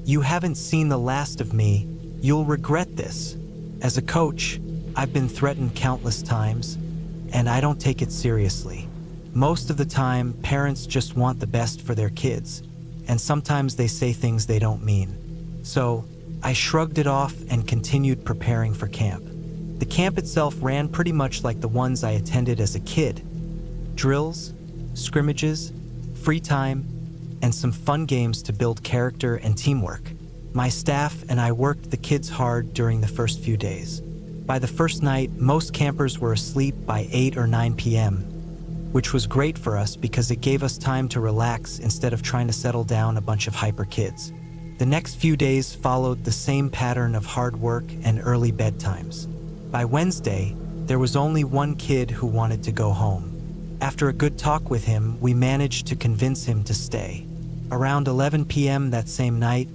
"You haven't seen the last of me. You'll regret this." As a coach, I've been threatened countless times, and I don't take it seriously. Most of the time, parents just want the best for their kids, and sometimes they say things they don't mean. So, I shrugged it off and continued preparing for camp. The camp itself ran pretty much like the ones I attended as a kid. Drills, scrimmages, free time, and some fun games to build character and teamwork. My staff and I worked the kids hard during the first few days. By the first night, most campers were asleep by 8 or 9 p.m., which was great for us because it gave us time to relax instead of trying to settle down a bunch of hyper kids. The next few days followed the same pattern of hard work and early bedtimes. By Wednesday, there was only one kid who wanted to go home. After a good talk with him, we managed to convince him to stay. Around 11 p.m. that same night,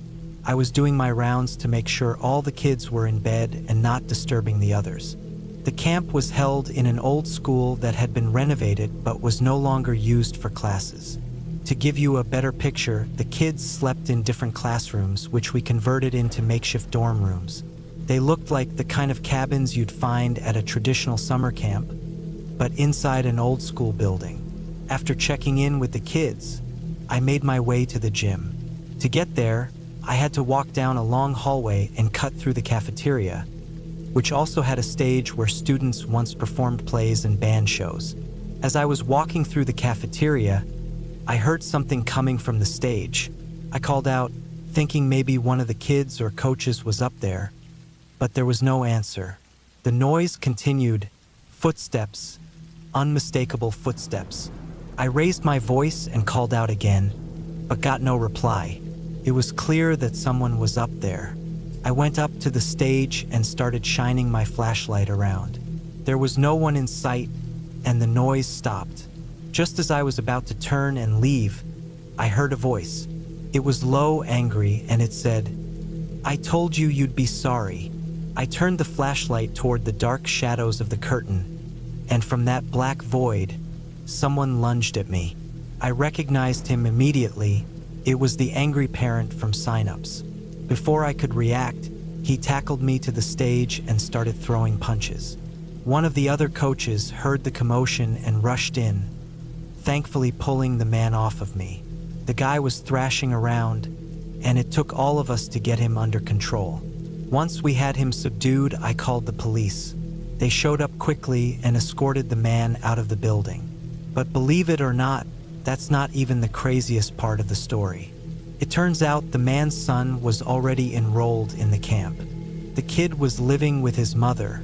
I was doing my rounds to make sure all the kids were in bed and not disturbing the others. The camp was held in an old school that had been renovated but was no longer used for classes. To give you a better picture, the kids slept in different classrooms, which we converted into makeshift dorm rooms. They looked like the kind of cabins you'd find at a traditional summer camp, but inside an old school building. After checking in with the kids, I made my way to the gym. To get there, I had to walk down a long hallway and cut through the cafeteria, which also had a stage where students once performed plays and band shows. As I was walking through the cafeteria, I heard something coming from the stage. I called out, thinking maybe one of the kids or coaches was up there, but there was no answer. The noise continued, footsteps, unmistakable footsteps. I raised my voice and called out again, but got no reply. It was clear that someone was up there. I went up to the stage and started shining my flashlight around. There was no one in sight, and the noise stopped. Just as I was about to turn and leave, I heard a voice. It was low, angry, and it said, "I told you you'd be sorry." I turned the flashlight toward the dark shadows of the curtain, and from that black void, someone lunged at me. I recognized him immediately. It was the angry parent from signups. Before I could react, he tackled me to the stage and started throwing punches. One of the other coaches heard the commotion and rushed in, thankfully pulling the man off of me. The guy was thrashing around, and it took all of us to get him under control. Once we had him subdued, I called the police. They showed up quickly and escorted the man out of the building. But believe it or not, that's not even the craziest part of the story. It turns out the man's son was already enrolled in the camp. The kid was living with his mother,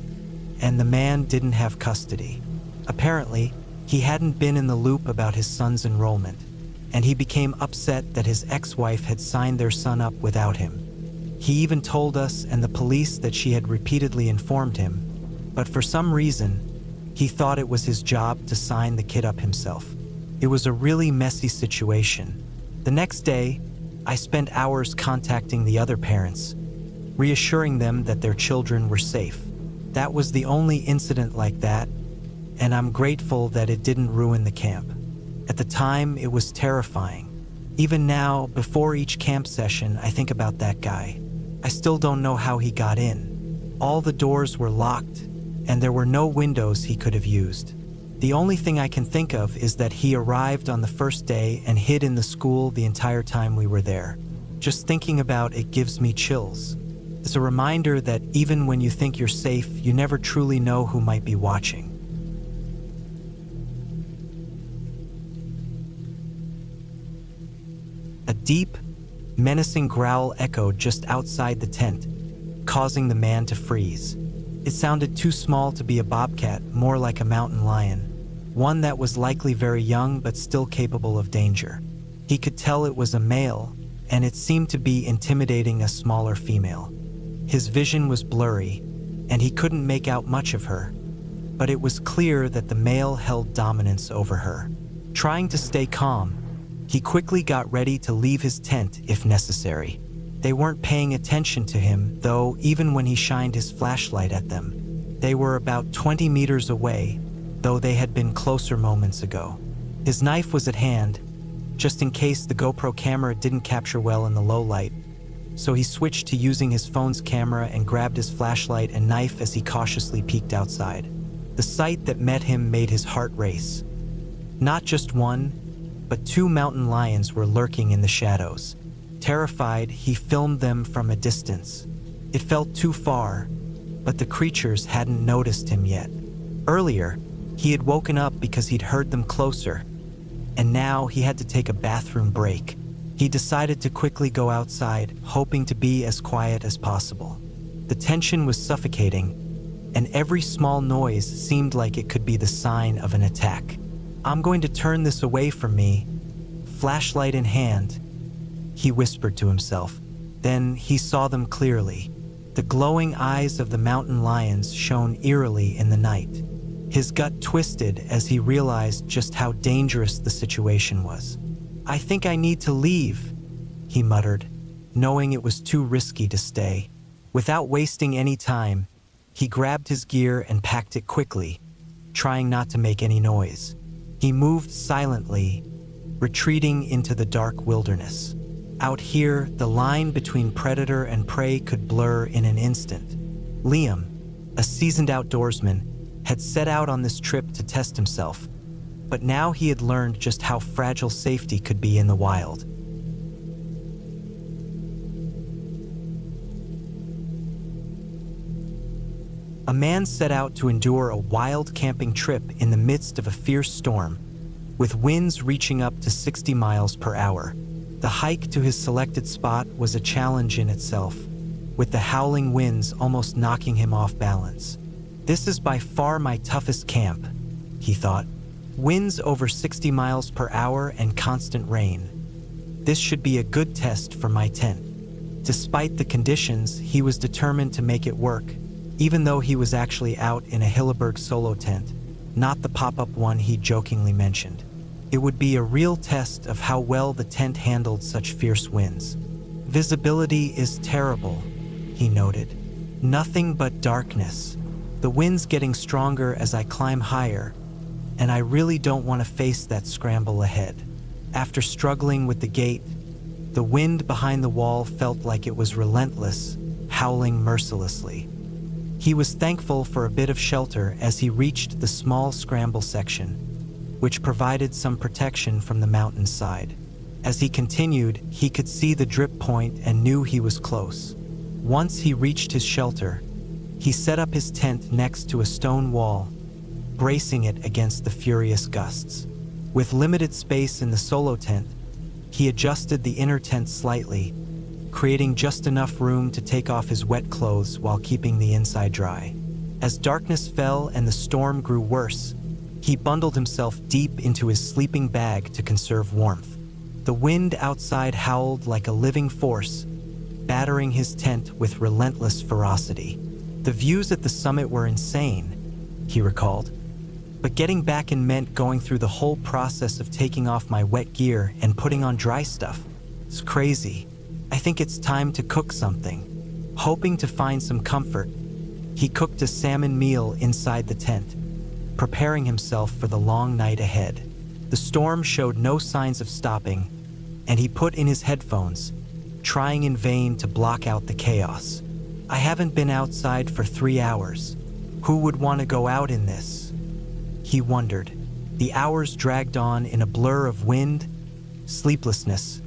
and the man didn't have custody. Apparently, he hadn't been in the loop about his son's enrollment, and he became upset that his ex-wife had signed their son up without him. He even told us and the police that she had repeatedly informed him, but for some reason, he thought it was his job to sign the kid up himself. It was a really messy situation. The next day, I spent hours contacting the other parents, reassuring them that their children were safe. That was the only incident like that, and I'm grateful that it didn't ruin the camp. At the time, it was terrifying. Even now, before each camp session, I think about that guy. I still don't know how he got in. All the doors were locked, and there were no windows he could have used. The only thing I can think of is that he arrived on the first day and hid in the school the entire time we were there. Just thinking about it gives me chills. It's a reminder that even when you think you're safe, you never truly know who might be watching. A deep, menacing growl echoed just outside the tent, causing the man to freeze. It sounded too small to be a bobcat, more like a mountain lion. One that was likely very young but still capable of danger. He could tell it was a male, and it seemed to be intimidating a smaller female. His vision was blurry, and he couldn't make out much of her, but it was clear that the male held dominance over her. Trying to stay calm, he quickly got ready to leave his tent if necessary. They weren't paying attention to him, though, even when he shined his flashlight at them. They were about 20 meters away, though they had been closer moments ago. His knife was at hand, just in case the GoPro camera didn't capture well in the low light, so he switched to using his phone's camera and grabbed his flashlight and knife as he cautiously peeked outside. The sight that met him made his heart race. Not just one, but two mountain lions were lurking in the shadows. Terrified, he filmed them from a distance. It felt too far, but the creatures hadn't noticed him yet. Earlier, he had woken up because he'd heard them closer, and now he had to take a bathroom break. He decided to quickly go outside, hoping to be as quiet as possible. The tension was suffocating, and every small noise seemed like it could be the sign of an attack. "I'm going to turn this away from me," flashlight in hand, he whispered to himself. Then he saw them clearly. The glowing eyes of the mountain lions shone eerily in the night. His gut twisted as he realized just how dangerous the situation was. "I think I need to leave," he muttered, knowing it was too risky to stay. Without wasting any time, he grabbed his gear and packed it quickly, trying not to make any noise. He moved silently, retreating into the dark wilderness. Out here, the line between predator and prey could blur in an instant. Liam, a seasoned outdoorsman, had set out on this trip to test himself, but now he had learned just how fragile safety could be in the wild. A man set out to endure a wild camping trip in the midst of a fierce storm, with winds reaching up to 60 miles per hour. The hike to his selected spot was a challenge in itself, with the howling winds almost knocking him off balance. "This is by far my toughest camp," he thought. "Winds over 60 miles per hour and constant rain. This should be a good test for my tent." Despite the conditions, he was determined to make it work, even though he was actually out in a Hilleberg solo tent, not the pop-up one he jokingly mentioned. It would be a real test of how well the tent handled such fierce winds. "Visibility is terrible," he noted. "Nothing but darkness. The wind's getting stronger as I climb higher, and I really don't want to face that scramble ahead." After struggling with the gate, the wind behind the wall felt like it was relentless, howling mercilessly. He was thankful for a bit of shelter as he reached the small scramble section, which provided some protection from the mountainside. As he continued, he could see the drip point and knew he was close. Once he reached his shelter, he set up his tent next to a stone wall, bracing it against the furious gusts. With limited space in the solo tent, he adjusted the inner tent slightly, creating just enough room to take off his wet clothes while keeping the inside dry. As darkness fell and the storm grew worse, he bundled himself deep into his sleeping bag to conserve warmth. The wind outside howled like a living force, battering his tent with relentless ferocity. The views at the summit were insane, he recalled. But getting back in meant going through the whole process of taking off my wet gear and putting on dry stuff. It's crazy. I think it's time to cook something. Hoping to find some comfort, he cooked a salmon meal inside the tent, preparing himself for the long night ahead. The storm showed no signs of stopping, and he put in his headphones, trying in vain to block out the chaos. "I haven't been outside for 3 hours. Who would want to go out in this?" he wondered. The hours dragged on in a blur of wind, sleeplessness,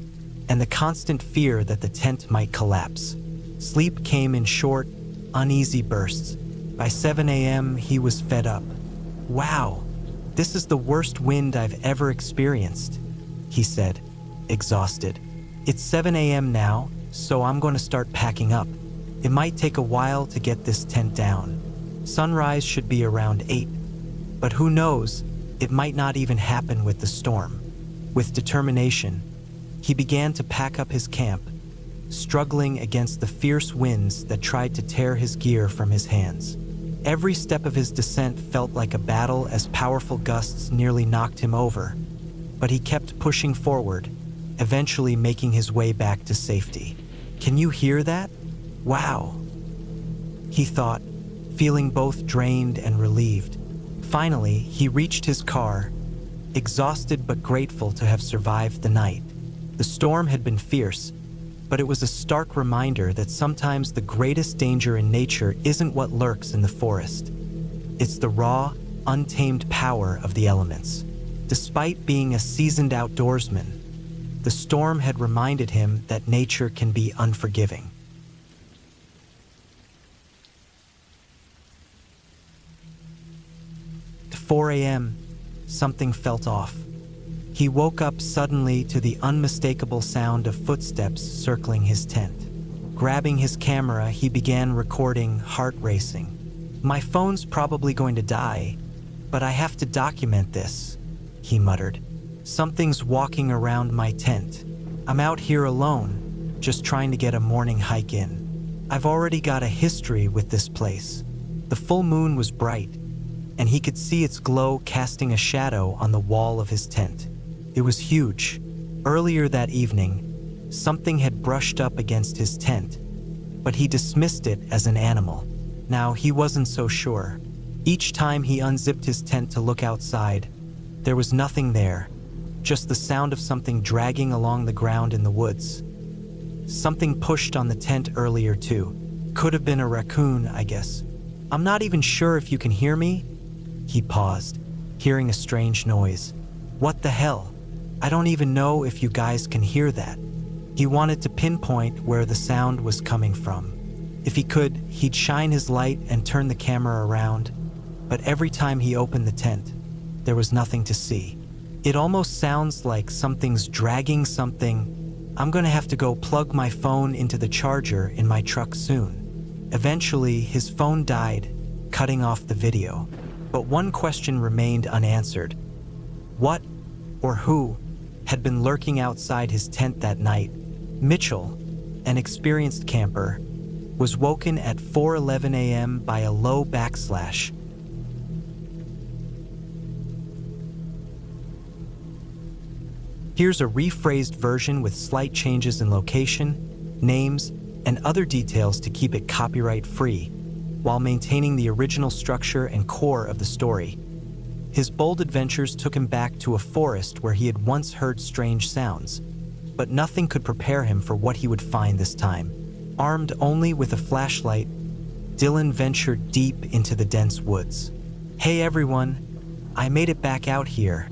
and the constant fear that the tent might collapse. Sleep came in short, uneasy bursts. By 7 a.m., he was fed up. "Wow, this is the worst wind I've ever experienced," he said, exhausted. "It's 7 a.m. now, so I'm going to start packing up. It might take a while to get this tent down. Sunrise should be around 8, but who knows, it might not even happen with the storm." With determination, he began to pack up his camp, struggling against the fierce winds that tried to tear his gear from his hands. Every step of his descent felt like a battle as powerful gusts nearly knocked him over, but he kept pushing forward, eventually making his way back to safety. "Can you hear that? Wow," he thought, feeling both drained and relieved. Finally, he reached his car, exhausted but grateful to have survived the night. The storm had been fierce, but it was a stark reminder that sometimes the greatest danger in nature isn't what lurks in the forest. It's the raw, untamed power of the elements. Despite being a seasoned outdoorsman, the storm had reminded him that nature can be unforgiving. At 4 a.m., something felt off. He woke up suddenly to the unmistakable sound of footsteps circling his tent. Grabbing his camera, he began recording, heart racing. "My phone's probably going to die, but I have to document this," he muttered. "Something's walking around my tent. I'm out here alone, just trying to get a morning hike in. I've already got a history with this place." The full moon was bright, and he could see its glow casting a shadow on the wall of his tent. It was huge. Earlier that evening, something had brushed up against his tent, but he dismissed it as an animal. Now he wasn't so sure. Each time he unzipped his tent to look outside, there was nothing there, just the sound of something dragging along the ground in the woods. Something pushed on the tent earlier too. Could have been a raccoon, I guess. "I'm not even sure if you can hear me." He paused, hearing a strange noise. "What the hell? I don't even know if you guys can hear that." He wanted to pinpoint where the sound was coming from. If he could, he'd shine his light and turn the camera around, but every time he opened the tent, there was nothing to see. "It almost sounds like something's dragging something. I'm gonna have to go plug my phone into the charger in my truck soon." Eventually, his phone died, cutting off the video. But one question remained unanswered. What or who had been lurking outside his tent that night? Mitchell, an experienced camper, was woken at 4:11 a.m. by a low backslash. Here's a rephrased version with slight changes in location, names, and other details to keep it copyright-free, while maintaining the original structure and core of the story. His bold adventures took him back to a forest where he had once heard strange sounds, but nothing could prepare him for what he would find this time. Armed only with a flashlight, Dylan ventured deep into the dense woods. "Hey everyone, I made it back out here,"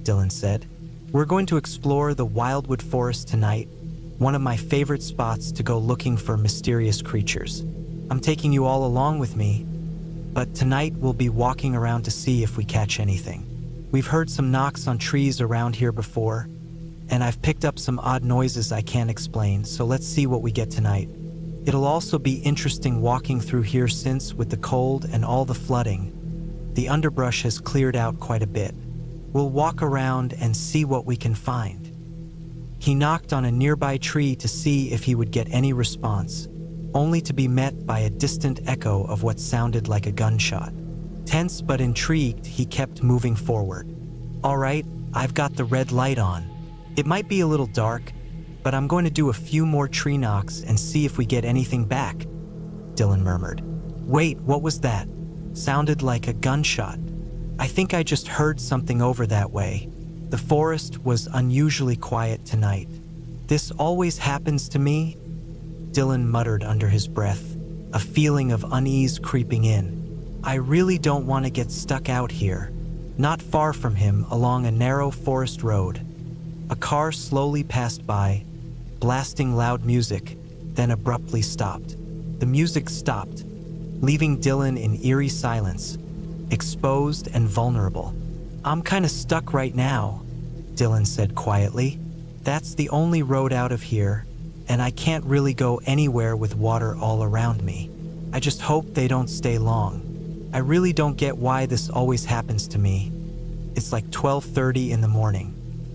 Dylan said. "We're going to explore the Wildwood Forest tonight, one of my favorite spots to go looking for mysterious creatures. I'm taking you all along with me, but tonight we'll be walking around to see if we catch anything. We've heard some knocks on trees around here before, and I've picked up some odd noises I can't explain, so let's see what we get tonight. It'll also be interesting walking through here since, with the cold and all the flooding, the underbrush has cleared out quite a bit. We'll walk around and see what we can find." He knocked on a nearby tree to see if he would get any response, only to be met by a distant echo of what sounded like a gunshot. Tense but intrigued, he kept moving forward. "All right, I've got the red light on. It might be a little dark, but I'm going to do a few more tree knocks and see if we get anything back," Dylan murmured. "Wait, what was that? Sounded like a gunshot. I think I just heard something over that way." The forest was unusually quiet tonight. "This always happens to me," Dylan muttered under his breath, a feeling of unease creeping in. "I really don't want to get stuck out here." Not far from him, along a narrow forest road, a car slowly passed by, blasting loud music, then abruptly stopped. The music stopped, leaving Dylan in eerie silence, exposed and vulnerable. "I'm kinda stuck right now," Dylan said quietly. "That's the only road out of here, and I can't really go anywhere with water all around me. I just hope they don't stay long. I really don't get why this always happens to me. It's like 12:30 in the morning.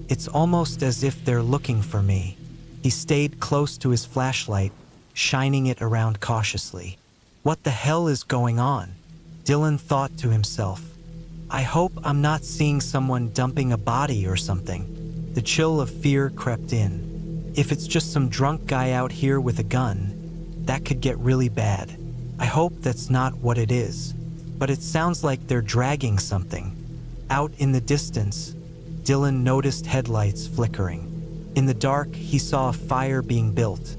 It's almost as if they're looking for me." He stayed close to his flashlight, shining it around cautiously. "What the hell is going on?" Dylan thought to himself. "I hope I'm not seeing someone dumping a body or something." The chill of fear crept in. If it's just some drunk guy out here with a gun, that could get really bad. I hope that's not what it is. But it sounds like they're dragging something. Out in the distance, Dylan noticed headlights flickering. In the dark, he saw a fire being built.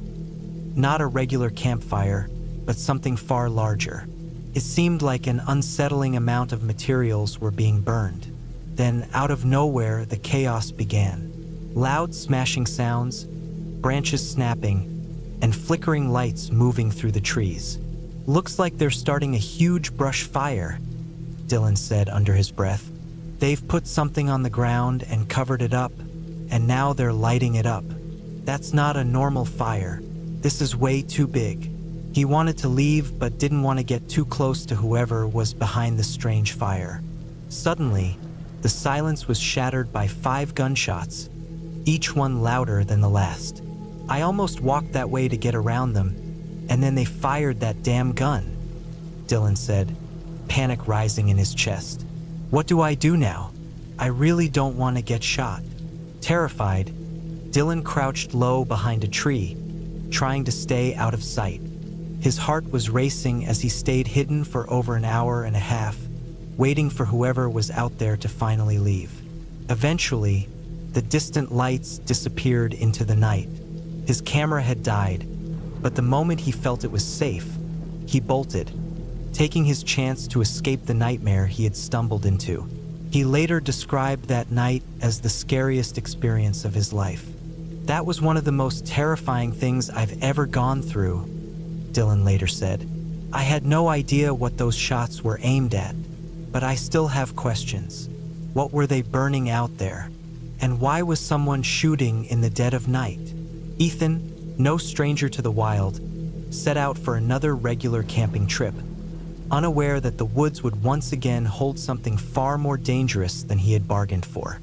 Not a regular campfire, but something far larger. It seemed like an unsettling amount of materials were being burned. Then, out of nowhere, the chaos began. Loud smashing sounds, branches snapping, and flickering lights moving through the trees. "Looks like they're starting a huge brush fire," Dylan said under his breath. "They've put something on the ground and covered it up, and now they're lighting it up. That's not a normal fire. This is way too big." He wanted to leave but didn't want to get too close to whoever was behind the strange fire. Suddenly, the silence was shattered by 5 gunshots, each one louder than the last. "I almost walked that way to get around them, and then they fired that damn gun," Dylan said, panic rising in his chest. "What do I do now? I really don't want to get shot." Terrified, Dylan crouched low behind a tree, trying to stay out of sight. His heart was racing as he stayed hidden for over an hour and a half, waiting for whoever was out there to finally leave. Eventually, the distant lights disappeared into the night. His camera had died, but the moment he felt it was safe, he bolted, taking his chance to escape the nightmare he had stumbled into. He later described that night as the scariest experience of his life. "That was one of the most terrifying things I've ever gone through," Dylan later said. "I had no idea what those shots were aimed at, but I still have questions. What were they burning out there? And why was someone shooting in the dead of night?" Ethan, no stranger to the wild, set out for another regular camping trip, unaware that the woods would once again hold something far more dangerous than he had bargained for.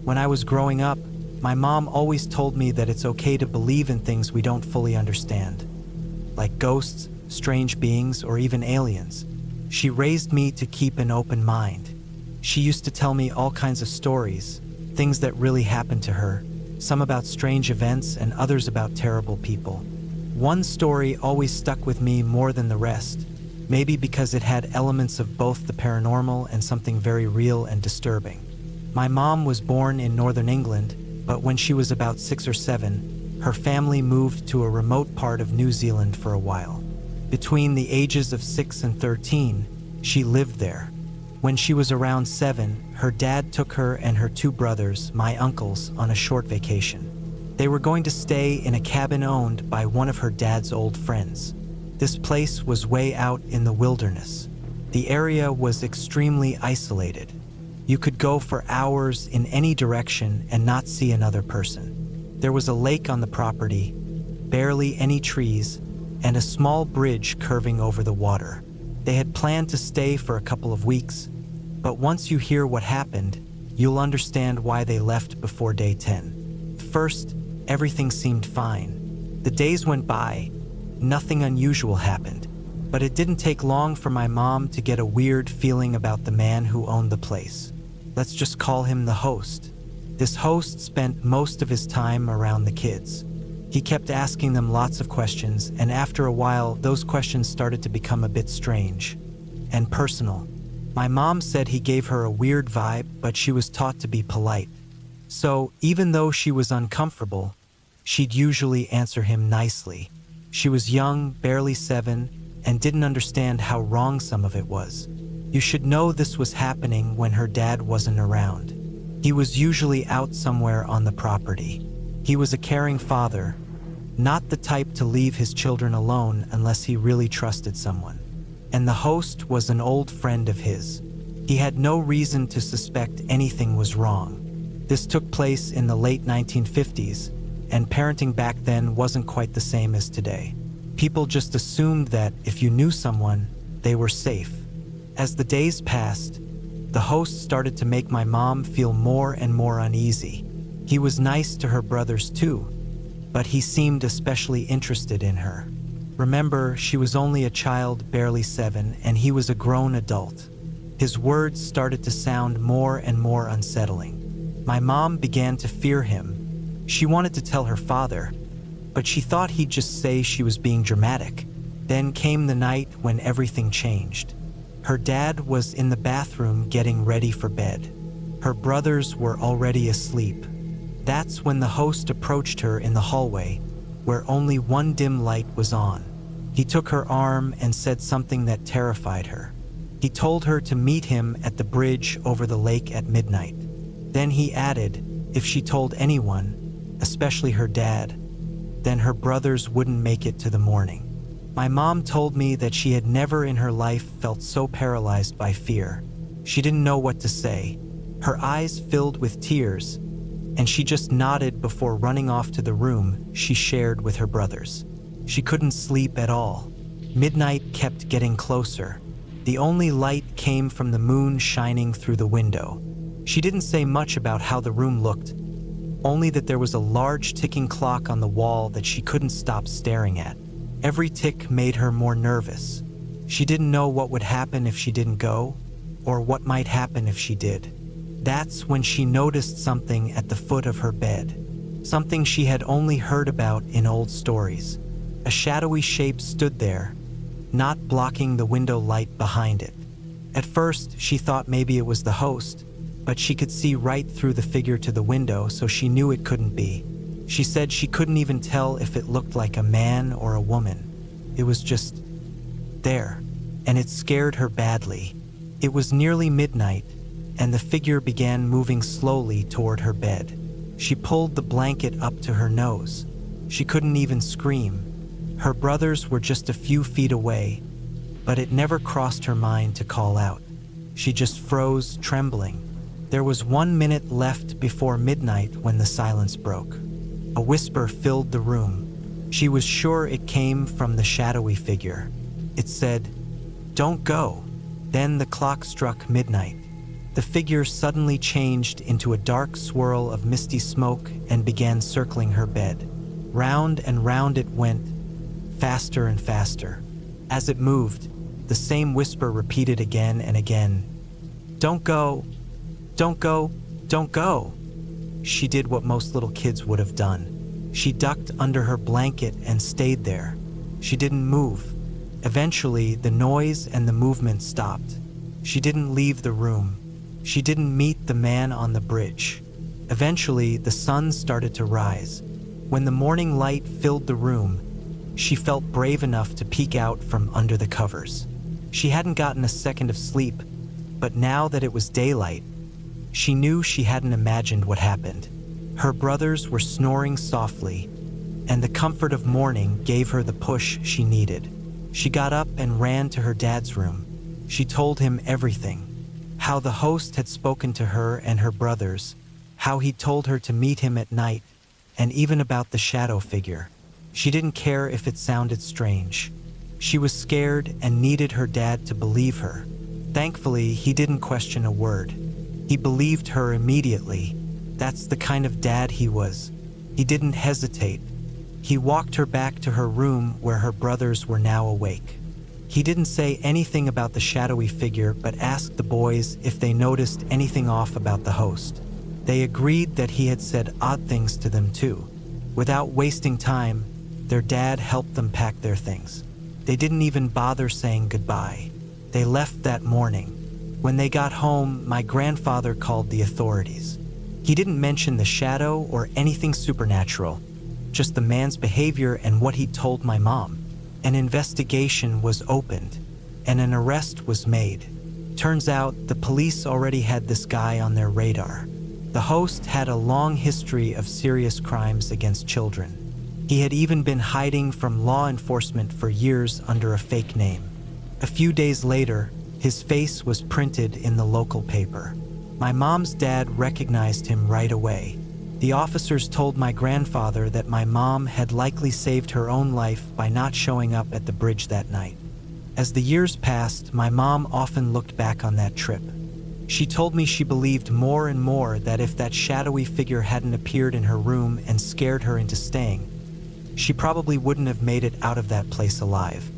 "When I was growing up, my mom always told me that it's okay to believe in things we don't fully understand, like ghosts, strange beings, or even aliens. She raised me to keep an open mind. She used to tell me all kinds of stories, things that really happened to her, some about strange events and others about terrible people. One story always stuck with me more than the rest, maybe because it had elements of both the paranormal and something very real and disturbing. My mom was born in northern England, but when she was about 6 or 7, her family moved to a remote part of New Zealand for a while. Between the ages of 6 and 13, she lived there. When she was around 7, her dad took her and her 2 brothers, my uncles, on a short vacation. They were going to stay in a cabin owned by one of her dad's old friends. This place was way out in the wilderness. The area was extremely isolated. You could go for hours in any direction and not see another person. There was a lake on the property, barely any trees, and a small bridge curving over the water. They had planned to stay for a couple of weeks, but once you hear what happened, you'll understand why they left before day 10. First, everything seemed fine. The days went by, nothing unusual happened, but it didn't take long for my mom to get a weird feeling about the man who owned the place. Let's just call him the host. This host spent most of his time around the kids. He kept asking them lots of questions, and after a while, those questions started to become a bit strange and personal. My mom said he gave her a weird vibe, but she was taught to be polite. So, even though she was uncomfortable, she'd usually answer him nicely. She was young, barely 7, and didn't understand how wrong some of it was. You should know this was happening when her dad wasn't around. He was usually out somewhere on the property. He was a caring father, not the type to leave his children alone unless he really trusted someone. And the host was an old friend of his. He had no reason to suspect anything was wrong. This took place in the late 1950s, and parenting back then wasn't quite the same as today. People just assumed that if you knew someone, they were safe. As the days passed, the host started to make my mom feel more and more uneasy. He was nice to her brothers too, but he seemed especially interested in her. Remember, she was only a child, barely 7, and he was a grown adult. His words started to sound more and more unsettling. My mom began to fear him. She wanted to tell her father, but she thought he'd just say she was being dramatic. Then came the night when everything changed. Her dad was in the bathroom getting ready for bed. Her brothers were already asleep. That's when the host approached her in the hallway, where only one dim light was on. He took her arm and said something that terrified her. He told her to meet him at the bridge over the lake at midnight. Then he added, if she told anyone, especially her dad, then her brothers wouldn't make it to the morning. My mom told me that she had never in her life felt so paralyzed by fear. She didn't know what to say. Her eyes filled with tears, and she just nodded before running off to the room she shared with her brothers. She couldn't sleep at all. Midnight kept getting closer. The only light came from the moon shining through the window. She didn't say much about how the room looked, only that there was a large ticking clock on the wall that she couldn't stop staring at. Every tick made her more nervous. She didn't know what would happen if she didn't go, or what might happen if she did. That's when she noticed something at the foot of her bed, something she had only heard about in old stories. A shadowy shape stood there, not blocking the window light behind it. At first, she thought maybe it was the host, but she could see right through the figure to the window, so she knew it couldn't be. She said she couldn't even tell if it looked like a man or a woman. It was just there, and it scared her badly. It was nearly midnight, and the figure began moving slowly toward her bed. She pulled the blanket up to her nose. She couldn't even scream. Her brothers were just a few feet away, but it never crossed her mind to call out. She just froze, trembling. There was 1 minute left before midnight when the silence broke. A whisper filled the room. She was sure it came from the shadowy figure. It said, "Don't go." Then the clock struck midnight. The figure suddenly changed into a dark swirl of misty smoke and began circling her bed. Round and round it went, faster and faster. As it moved, the same whisper repeated again and again. "Don't go, don't go, don't go." She did what most little kids would have done. She ducked under her blanket and stayed there. She didn't move. Eventually, the noise and the movement stopped. She didn't leave the room. She didn't meet the man on the bridge. Eventually, the sun started to rise. When the morning light filled the room, she felt brave enough to peek out from under the covers. She hadn't gotten a second of sleep, but now that it was daylight, she knew she hadn't imagined what happened. Her brothers were snoring softly, and the comfort of morning gave her the push she needed. She got up and ran to her dad's room. She told him everything. How the host had spoken to her and her brothers, how he told her to meet him at night, and even about the shadow figure. She didn't care if it sounded strange. She was scared and needed her dad to believe her. Thankfully, he didn't question a word. He believed her immediately. That's the kind of dad he was. He didn't hesitate. He walked her back to her room where her brothers were now awake. He didn't say anything about the shadowy figure, but asked the boys if they noticed anything off about the host. They agreed that he had said odd things to them too. Without wasting time, their dad helped them pack their things. They didn't even bother saying goodbye. They left that morning. When they got home, my grandfather called the authorities. He didn't mention the shadow or anything supernatural, just the man's behavior and what he told my mom. An investigation was opened, and an arrest was made. Turns out the police already had this guy on their radar. The host had a long history of serious crimes against children. He had even been hiding from law enforcement for years under a fake name. A few days later, his face was printed in the local paper. My mom's dad recognized him right away. The officers told my grandfather that my mom had likely saved her own life by not showing up at the bridge that night. As the years passed, my mom often looked back on that trip. She told me she believed more and more that if that shadowy figure hadn't appeared in her room and scared her into staying, she probably wouldn't have made it out of that place alive.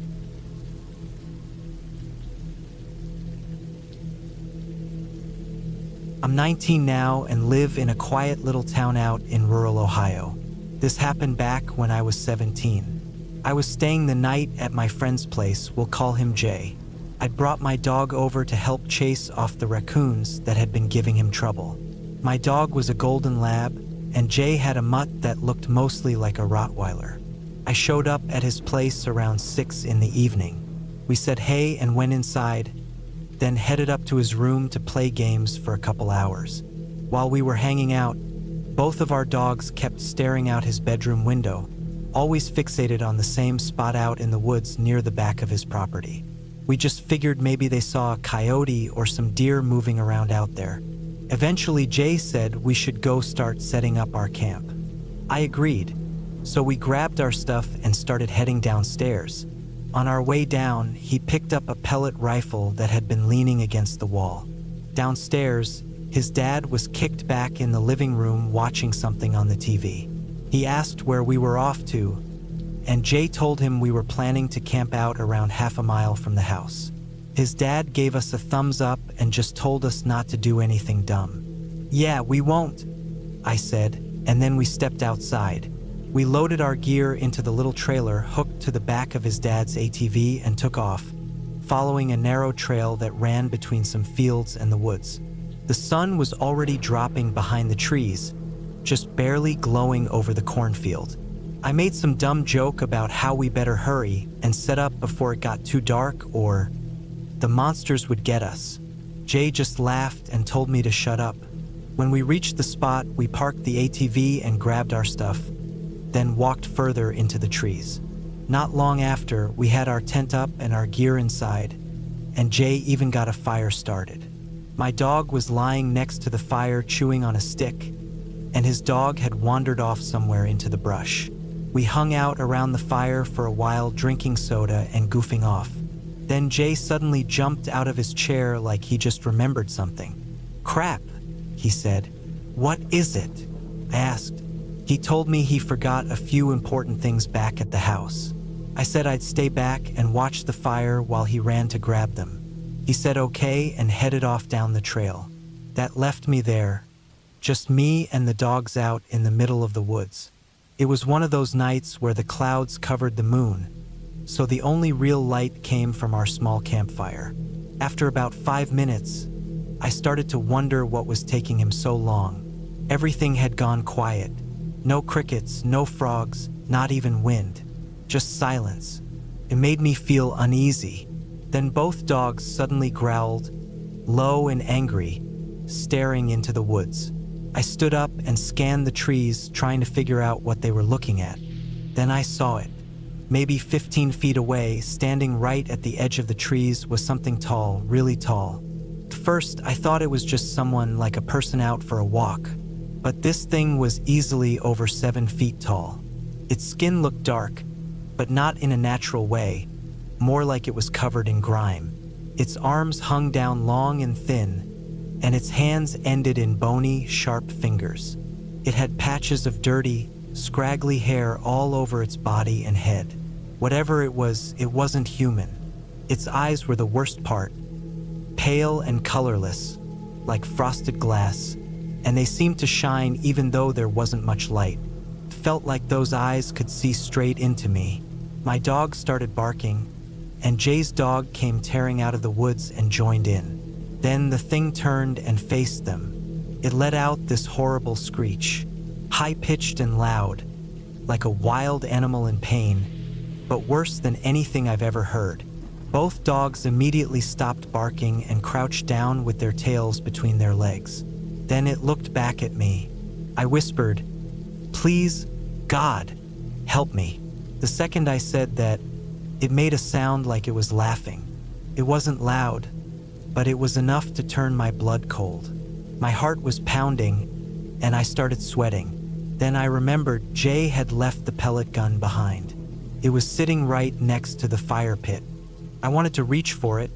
I'm 19 now and live in a quiet little town out in rural Ohio. This happened back when I was 17. I was staying the night at my friend's place, we'll call him Jay. I'd brought my dog over to help chase off the raccoons that had been giving him trouble. My dog was a golden lab, and Jay had a mutt that looked mostly like a Rottweiler. I showed up at his place around 6 in the evening. We said hey and went inside, then headed up to his room to play games for a couple hours. While we were hanging out, both of our dogs kept staring out his bedroom window, always fixated on the same spot out in the woods near the back of his property. We just figured maybe they saw a coyote or some deer moving around out there. Eventually, Jay said we should go start setting up our camp. I agreed, so we grabbed our stuff and started heading downstairs. On our way down, he picked up a pellet rifle that had been leaning against the wall. Downstairs, his dad was kicked back in the living room watching something on the TV. He asked where we were off to, and Jay told him we were planning to camp out around half a mile from the house. His dad gave us a thumbs up and just told us not to do anything dumb. "Yeah, we won't," I said, and then we stepped outside. We loaded our gear into the little trailer hooked to the back of his dad's ATV and took off, following a narrow trail that ran between some fields and the woods. The sun was already dropping behind the trees, just barely glowing over the cornfield. I made some dumb joke about how we better hurry and set up before it got too dark or the monsters would get us. Jay just laughed and told me to shut up. When we reached the spot, we parked the ATV and grabbed our stuff, then walked further into the trees. Not long after, we had our tent up and our gear inside, and Jay even got a fire started. My dog was lying next to the fire chewing on a stick, and his dog had wandered off somewhere into the brush. We hung out around the fire for a while, drinking soda and goofing off. Then Jay suddenly jumped out of his chair like he just remembered something. "Crap," he said. "What is it?" I asked. He told me he forgot a few important things back at the house. I said I'd stay back and watch the fire while he ran to grab them. He said okay and headed off down the trail. That left me there, just me and the dogs out in the middle of the woods. It was one of those nights where the clouds covered the moon, so the only real light came from our small campfire. After about 5 minutes, I started to wonder what was taking him so long. Everything had gone quiet. No crickets, no frogs, not even wind. Just silence. It made me feel uneasy. Then both dogs suddenly growled, low and angry, staring into the woods. I stood up and scanned the trees, trying to figure out what they were looking at. Then I saw it. Maybe 15 feet away, standing right at the edge of the trees, was something tall, really tall. At first, I thought it was just someone, like a person out for a walk. But this thing was easily over 7 feet tall. Its skin looked dark, but not in a natural way, more like it was covered in grime. Its arms hung down long and thin, and its hands ended in bony, sharp fingers. It had patches of dirty, scraggly hair all over its body and head. Whatever it was, it wasn't human. Its eyes were the worst part, pale and colorless, like frosted glass, and they seemed to shine even though there wasn't much light. It felt like those eyes could see straight into me. My dog started barking, and Jay's dog came tearing out of the woods and joined in. Then the thing turned and faced them. It let out this horrible screech, high-pitched and loud, like a wild animal in pain, but worse than anything I've ever heard. Both dogs immediately stopped barking and crouched down with their tails between their legs. Then it looked back at me. I whispered, "Please, God, help me." The second I said that, it made a sound like it was laughing. It wasn't loud, but it was enough to turn my blood cold. My heart was pounding, and I started sweating. Then I remembered Jay had left the pellet gun behind. It was sitting right next to the fire pit. I wanted to reach for it,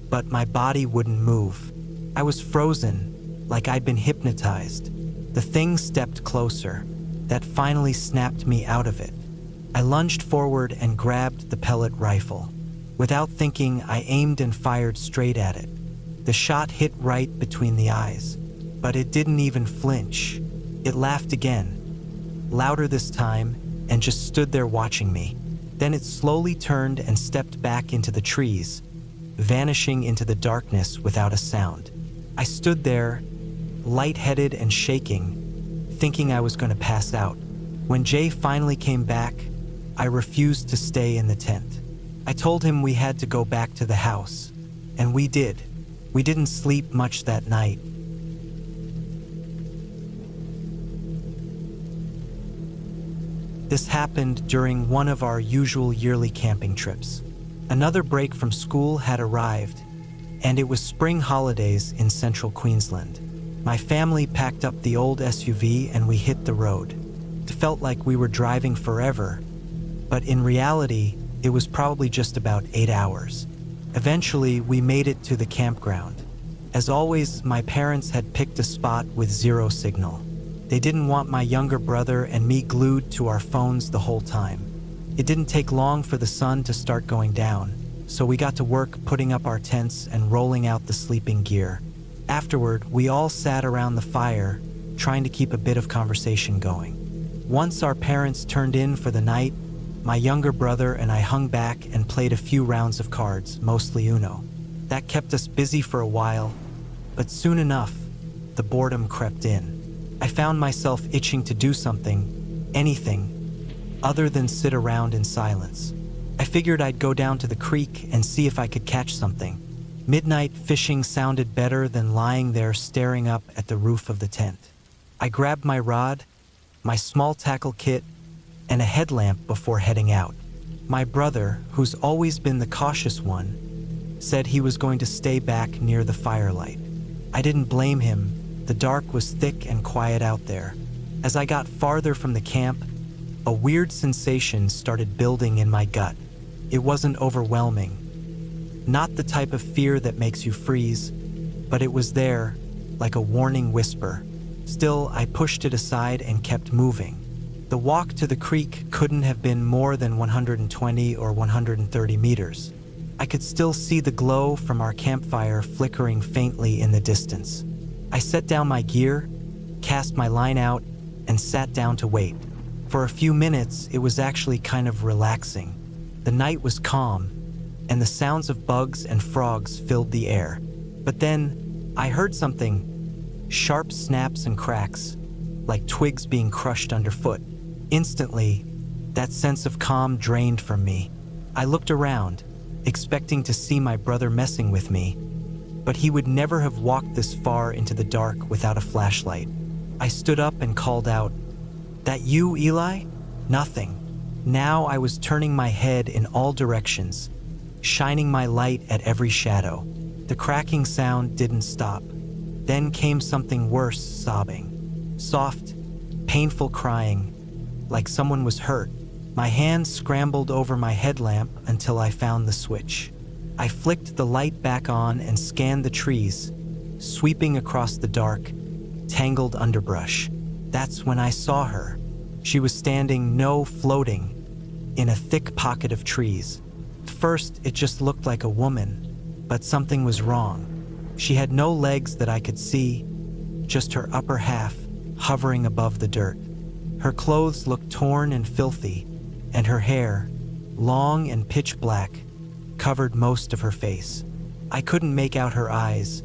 but my body wouldn't move. I was frozen, like I'd been hypnotized. The thing stepped closer. That finally snapped me out of it. I lunged forward and grabbed the pellet rifle. Without thinking, I aimed and fired straight at it. The shot hit right between the eyes, but it didn't even flinch. It laughed again, louder this time, and just stood there watching me. Then it slowly turned and stepped back into the trees, vanishing into the darkness without a sound. I stood there, lightheaded and shaking, thinking I was going to pass out. When Jay finally came back, I refused to stay in the tent. I told him we had to go back to the house, and we did. We didn't sleep much that night. This happened during one of our usual yearly camping trips. Another break from school had arrived, and it was spring holidays in central Queensland. My family packed up the old SUV and we hit the road. It felt like we were driving forever, but in reality, it was probably just about 8 hours. Eventually, we made it to the campground. As always, my parents had picked a spot with zero signal. They didn't want my younger brother and me glued to our phones the whole time. It didn't take long for the sun to start going down, so we got to work putting up our tents and rolling out the sleeping gear. Afterward, we all sat around the fire, trying to keep a bit of conversation going. Once our parents turned in for the night, my younger brother and I hung back and played a few rounds of cards, mostly Uno. That kept us busy for a while, but soon enough, the boredom crept in. I found myself itching to do something, anything, other than sit around in silence. I figured I'd go down to the creek and see if I could catch something. Midnight fishing sounded better than lying there staring up at the roof of the tent. I grabbed my rod, my small tackle kit, and a headlamp before heading out. My brother, who's always been the cautious one, said he was going to stay back near the firelight. I didn't blame him. The dark was thick and quiet out there. As I got farther from the camp, a weird sensation started building in my gut. It wasn't overwhelming. Not the type of fear that makes you freeze, but it was there, like a warning whisper. Still, I pushed it aside and kept moving. The walk to the creek couldn't have been more than 120 or 130 meters. I could still see the glow from our campfire flickering faintly in the distance. I set down my gear, cast my line out, and sat down to wait. For a few minutes, it was actually kind of relaxing. The night was calm, and the sounds of bugs and frogs filled the air. But then, I heard something, sharp snaps and cracks, like twigs being crushed underfoot. Instantly, that sense of calm drained from me. I looked around, expecting to see my brother messing with me, but he would never have walked this far into the dark without a flashlight. I stood up and called out, "That you, Eli?" Nothing. Now I was turning my head in all directions, shining my light at every shadow. The cracking sound didn't stop. Then came something worse, sobbing. Soft, painful crying, like someone was hurt. My hands scrambled over my headlamp until I found the switch. I flicked the light back on and scanned the trees, sweeping across the dark, tangled underbrush. That's when I saw her. She was standing, no, floating, in a thick pocket of trees. First, it just looked like a woman, but something was wrong. She had no legs that I could see, just her upper half hovering above the dirt. Her clothes looked torn and filthy, and her hair, long and pitch black, covered most of her face. I couldn't make out her eyes,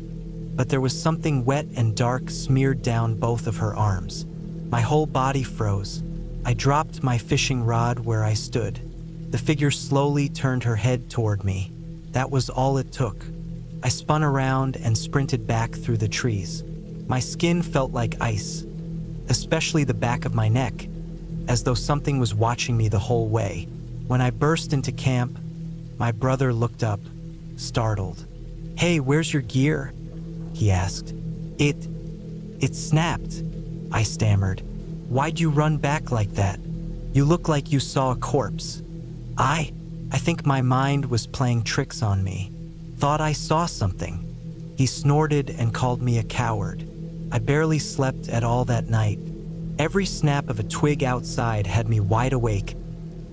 but there was something wet and dark smeared down both of her arms. My whole body froze. I dropped my fishing rod where I stood. The figure slowly turned her head toward me. That was all it took. I spun around and sprinted back through the trees. My skin felt like ice, especially the back of my neck, as though something was watching me the whole way. When I burst into camp, my brother looked up, startled. "Hey, where's your gear?" he asked. It snapped," I stammered. "Why'd you run back like that? You look like you saw a corpse." I think my mind was playing tricks on me. Thought I saw something. He snorted and called me a coward. I barely slept at all that night. Every snap of a twig outside had me wide awake,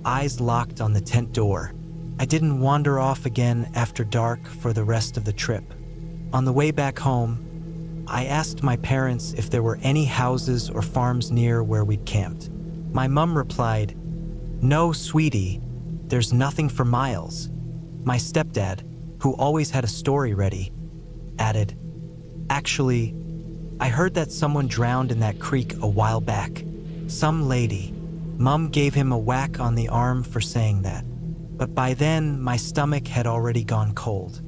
eyes locked on the tent door. I didn't wander off again after dark for the rest of the trip. On the way back home, I asked my parents if there were any houses or farms near where we'd camped. My mom replied, "No, sweetie, there's nothing for miles." My stepdad, who always had a story ready, added, "Actually, I heard that someone drowned in that creek a while back. Some lady." Mom gave him a whack on the arm for saying that. But by then, my stomach had already gone cold.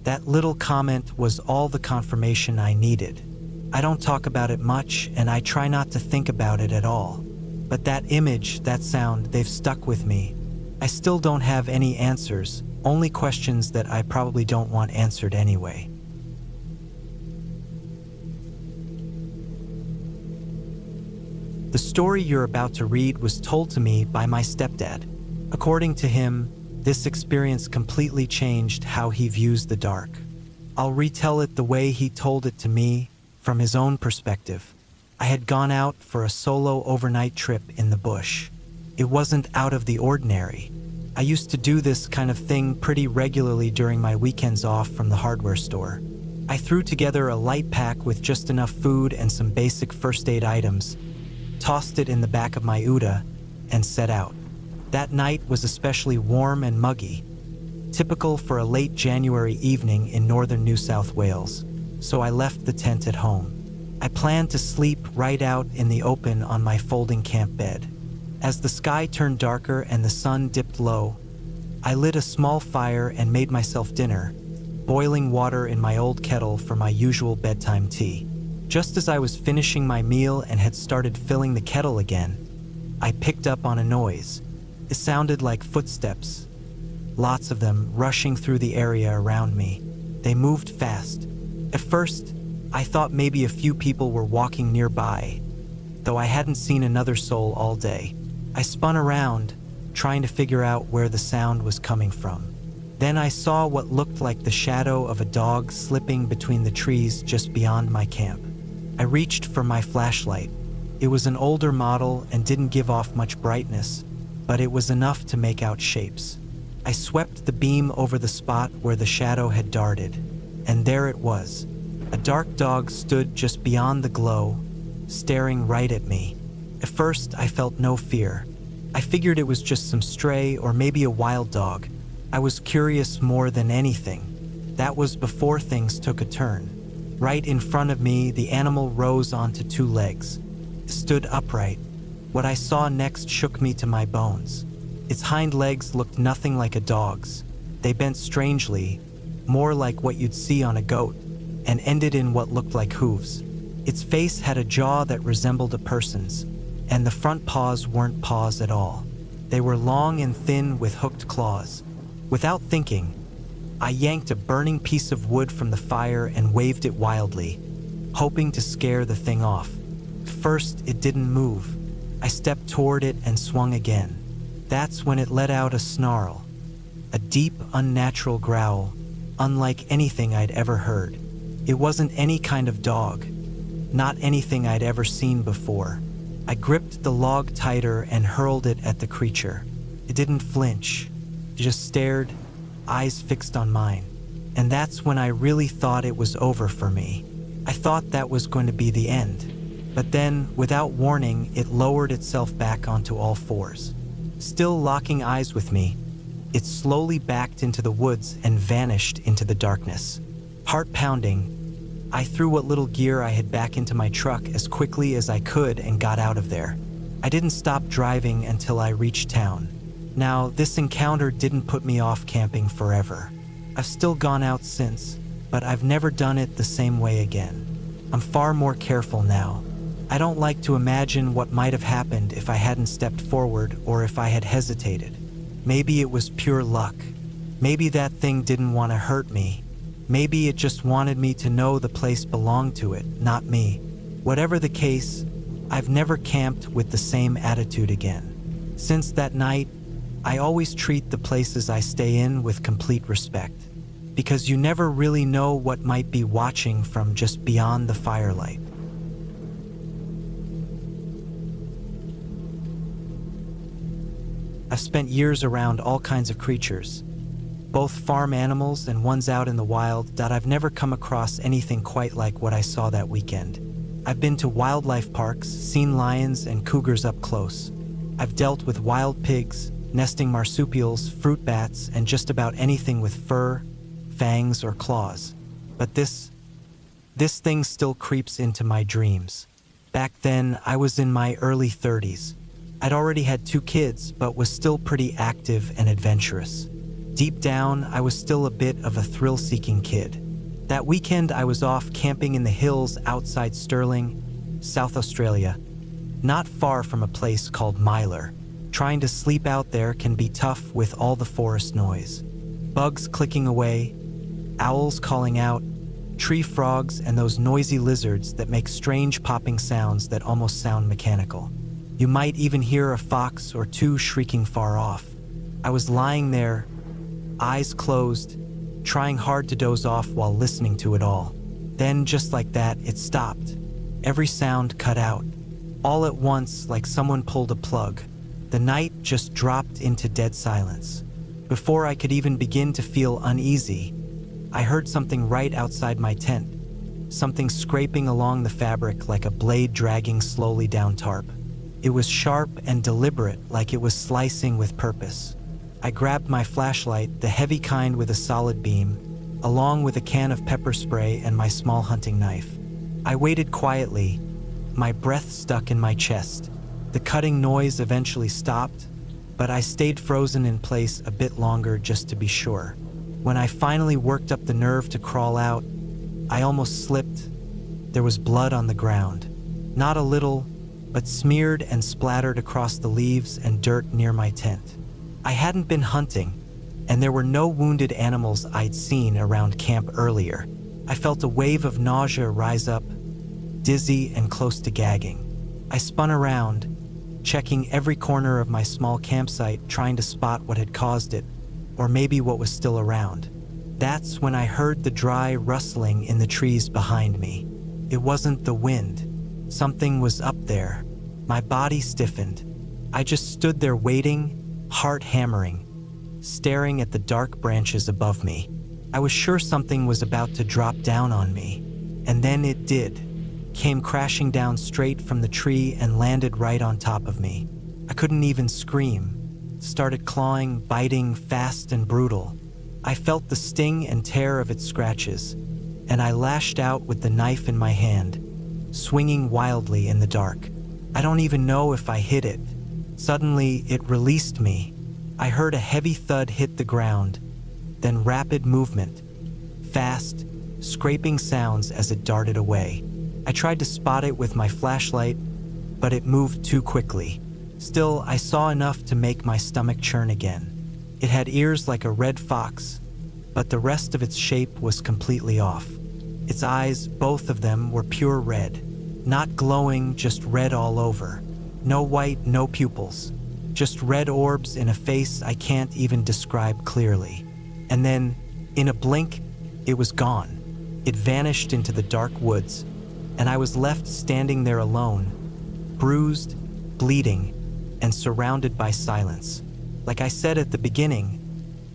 That little comment was all the confirmation I needed. I don't talk about it much, and I try not to think about it at all. But that image, that sound, they've stuck with me. I still don't have any answers, only questions that I probably don't want answered anyway. The story you're about to read was told to me by my stepdad. According to him, this experience completely changed how he views the dark. I'll retell it the way he told it to me, from his own perspective. I had gone out for a solo overnight trip in the bush. It wasn't out of the ordinary. I used to do this kind of thing pretty regularly during my weekends off from the hardware store. I threw together a light pack with just enough food and some basic first aid items, tossed it in the back of my Uda, and set out. That night was especially warm and muggy, typical for a late January evening in northern New South Wales, so I left the tent at home. I planned to sleep right out in the open on my folding camp bed. As the sky turned darker and the sun dipped low, I lit a small fire and made myself dinner, boiling water in my old kettle for my usual bedtime tea. Just as I was finishing my meal and had started filling the kettle again, I picked up on a noise. It sounded like footsteps, lots of them rushing through the area around me. They moved fast. At first, I thought maybe a few people were walking nearby, though I hadn't seen another soul all day. I spun around, trying to figure out where the sound was coming from. Then I saw what looked like the shadow of a dog slipping between the trees just beyond my camp. I reached for my flashlight. It was an older model and didn't give off much brightness, but it was enough to make out shapes. I swept the beam over the spot where the shadow had darted, and there it was. A dark dog stood just beyond the glow, staring right at me. At first, I felt no fear. I figured it was just some stray or maybe a wild dog. I was curious more than anything. That was before things took a turn. Right in front of me, the animal rose onto two legs. It stood upright. What I saw next shook me to my bones. Its hind legs looked nothing like a dog's. They bent strangely, more like what you'd see on a goat, and ended in what looked like hooves. Its face had a jaw that resembled a person's, and the front paws weren't paws at all. They were long and thin with hooked claws. Without thinking, I yanked a burning piece of wood from the fire and waved it wildly, hoping to scare the thing off. First, it didn't move. I stepped toward it and swung again. That's when it let out a snarl, a deep, unnatural growl, unlike anything I'd ever heard. It wasn't any kind of dog, not anything I'd ever seen before. I gripped the log tighter and hurled it at the creature. It didn't flinch, it just stared, eyes fixed on mine. And that's when I really thought it was over for me. I thought that was going to be the end. But then, without warning, it lowered itself back onto all fours. Still locking eyes with me, it slowly backed into the woods and vanished into the darkness. Heart pounding, I threw what little gear I had back into my truck as quickly as I could and got out of there. I didn't stop driving until I reached town. Now, this encounter didn't put me off camping forever. I've still gone out since, but I've never done it the same way again. I'm far more careful now. I don't like to imagine what might have happened if I hadn't stepped forward or if I had hesitated. Maybe it was pure luck. Maybe that thing didn't want to hurt me. Maybe it just wanted me to know the place belonged to it, not me. Whatever the case, I've never camped with the same attitude again. Since that night, I always treat the places I stay in with complete respect, because you never really know what might be watching from just beyond the firelight. I've spent years around all kinds of creatures, both farm animals and ones out in the wild, that I've never come across anything quite like what I saw that weekend. I've been to wildlife parks, seen lions and cougars up close. I've dealt with wild pigs, nesting marsupials, fruit bats, and just about anything with fur, fangs, or claws. But this thing still creeps into my dreams. Back then, I was in my early 30s. I'd already had 2 kids, but was still pretty active and adventurous. Deep down, I was still a bit of a thrill-seeking kid. That weekend, I was off camping in the hills outside Stirling, South Australia, not far from a place called Myler. Trying to sleep out there can be tough with all the forest noise. Bugs clicking away, owls calling out, tree frogs, and those noisy lizards that make strange popping sounds that almost sound mechanical. You might even hear a fox or two shrieking far off. I was lying there, eyes closed, trying hard to doze off while listening to it all. Then, just like that, it stopped. Every sound cut out. All at once, like someone pulled a plug. The night just dropped into dead silence. Before I could even begin to feel uneasy, I heard something right outside my tent. Something scraping along the fabric like a blade dragging slowly down tarp. It was sharp and deliberate, like it was slicing with purpose. I grabbed my flashlight, the heavy kind with a solid beam, along with a can of pepper spray and my small hunting knife. I waited quietly, my breath stuck in my chest. The cutting noise eventually stopped, but I stayed frozen in place a bit longer just to be sure. When I finally worked up the nerve to crawl out, I almost slipped. There was blood on the ground. Not a little, but smeared and splattered across the leaves and dirt near my tent. I hadn't been hunting, and there were no wounded animals I'd seen around camp earlier. I felt a wave of nausea rise up, dizzy and close to gagging. I spun around, checking every corner of my small campsite, trying to spot what had caused it, or maybe what was still around. That's when I heard the dry rustling in the trees behind me. It wasn't the wind. Something was up there. My body stiffened. I just stood there waiting, heart hammering, staring at the dark branches above me. I was sure something was about to drop down on me, and then it did. Came crashing down straight from the tree and landed right on top of me. I couldn't even scream. Started clawing, biting, fast and brutal. I felt the sting and tear of its scratches, and I lashed out with the knife in my hand, swinging wildly in the dark. I don't even know if I hit it. Suddenly, it released me. I heard a heavy thud hit the ground, then rapid movement, fast, scraping sounds as it darted away. I tried to spot it with my flashlight, but it moved too quickly. Still, I saw enough to make my stomach churn again. It had ears like a red fox, but the rest of its shape was completely off. Its eyes, both of them, were pure red. Not glowing, just red all over. No white, no pupils. Just red orbs in a face I can't even describe clearly. And then, in a blink, it was gone. It vanished into the dark woods, and I was left standing there alone, bruised, bleeding, and surrounded by silence. Like I said at the beginning,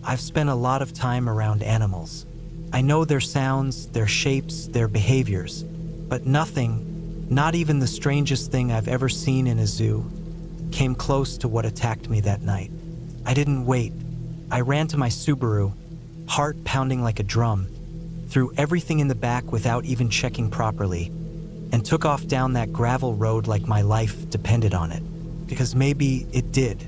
I've spent a lot of time around animals. I know their sounds, their shapes, their behaviors, but nothing, not even the strangest thing I've ever seen in a zoo, came close to what attacked me that night. I didn't wait. I ran to my Subaru, heart pounding like a drum, threw everything in the back without even checking properly, and took off down that gravel road like my life depended on it. Because maybe it did.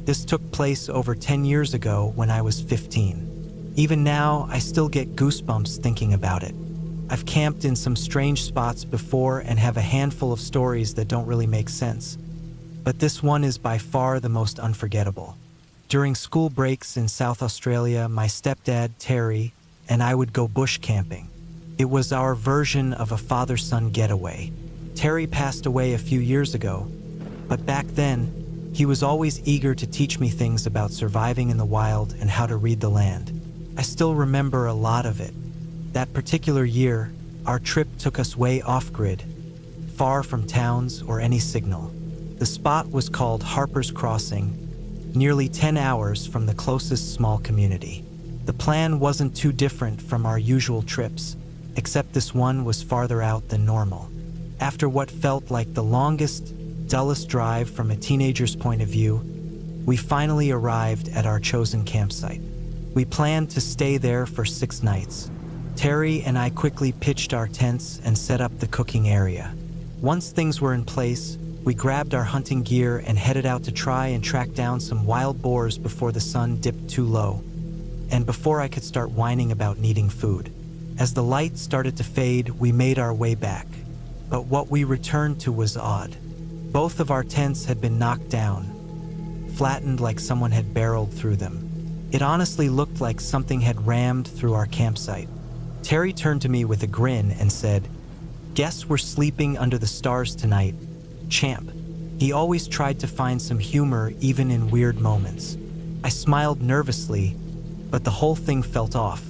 This took place over 10 years ago when I was 15. Even now, I still get goosebumps thinking about it. I've camped in some strange spots before and have a handful of stories that don't really make sense. But this one is by far the most unforgettable. During school breaks in South Australia, my stepdad, Terry, and I would go bush camping. It was our version of a father-son getaway. Terry passed away a few years ago, but back then, he was always eager to teach me things about surviving in the wild and how to read the land. I still remember a lot of it. That particular year, our trip took us way off-grid, far from towns or any signal. The spot was called Harper's Crossing, nearly 10 hours from the closest small community. The plan wasn't too different from our usual trips, except this one was farther out than normal. After what felt like the longest, dullest drive from a teenager's point of view, we finally arrived at our chosen campsite. We planned to stay there for 6 nights. Terry and I quickly pitched our tents and set up the cooking area. Once things were in place, We grabbed our hunting gear and headed out to try and track down some wild boars before the sun dipped too low, and before I could start whining about needing food. As the light started to fade, we made our way back. But what we returned to was odd. Both of our tents had been knocked down, flattened like someone had barreled through them. It honestly looked like something had rammed through our campsite. Terry turned to me with a grin and said, "Guess we're sleeping under the stars tonight, champ." He always tried to find some humor even in weird moments. I smiled nervously, but the whole thing felt off.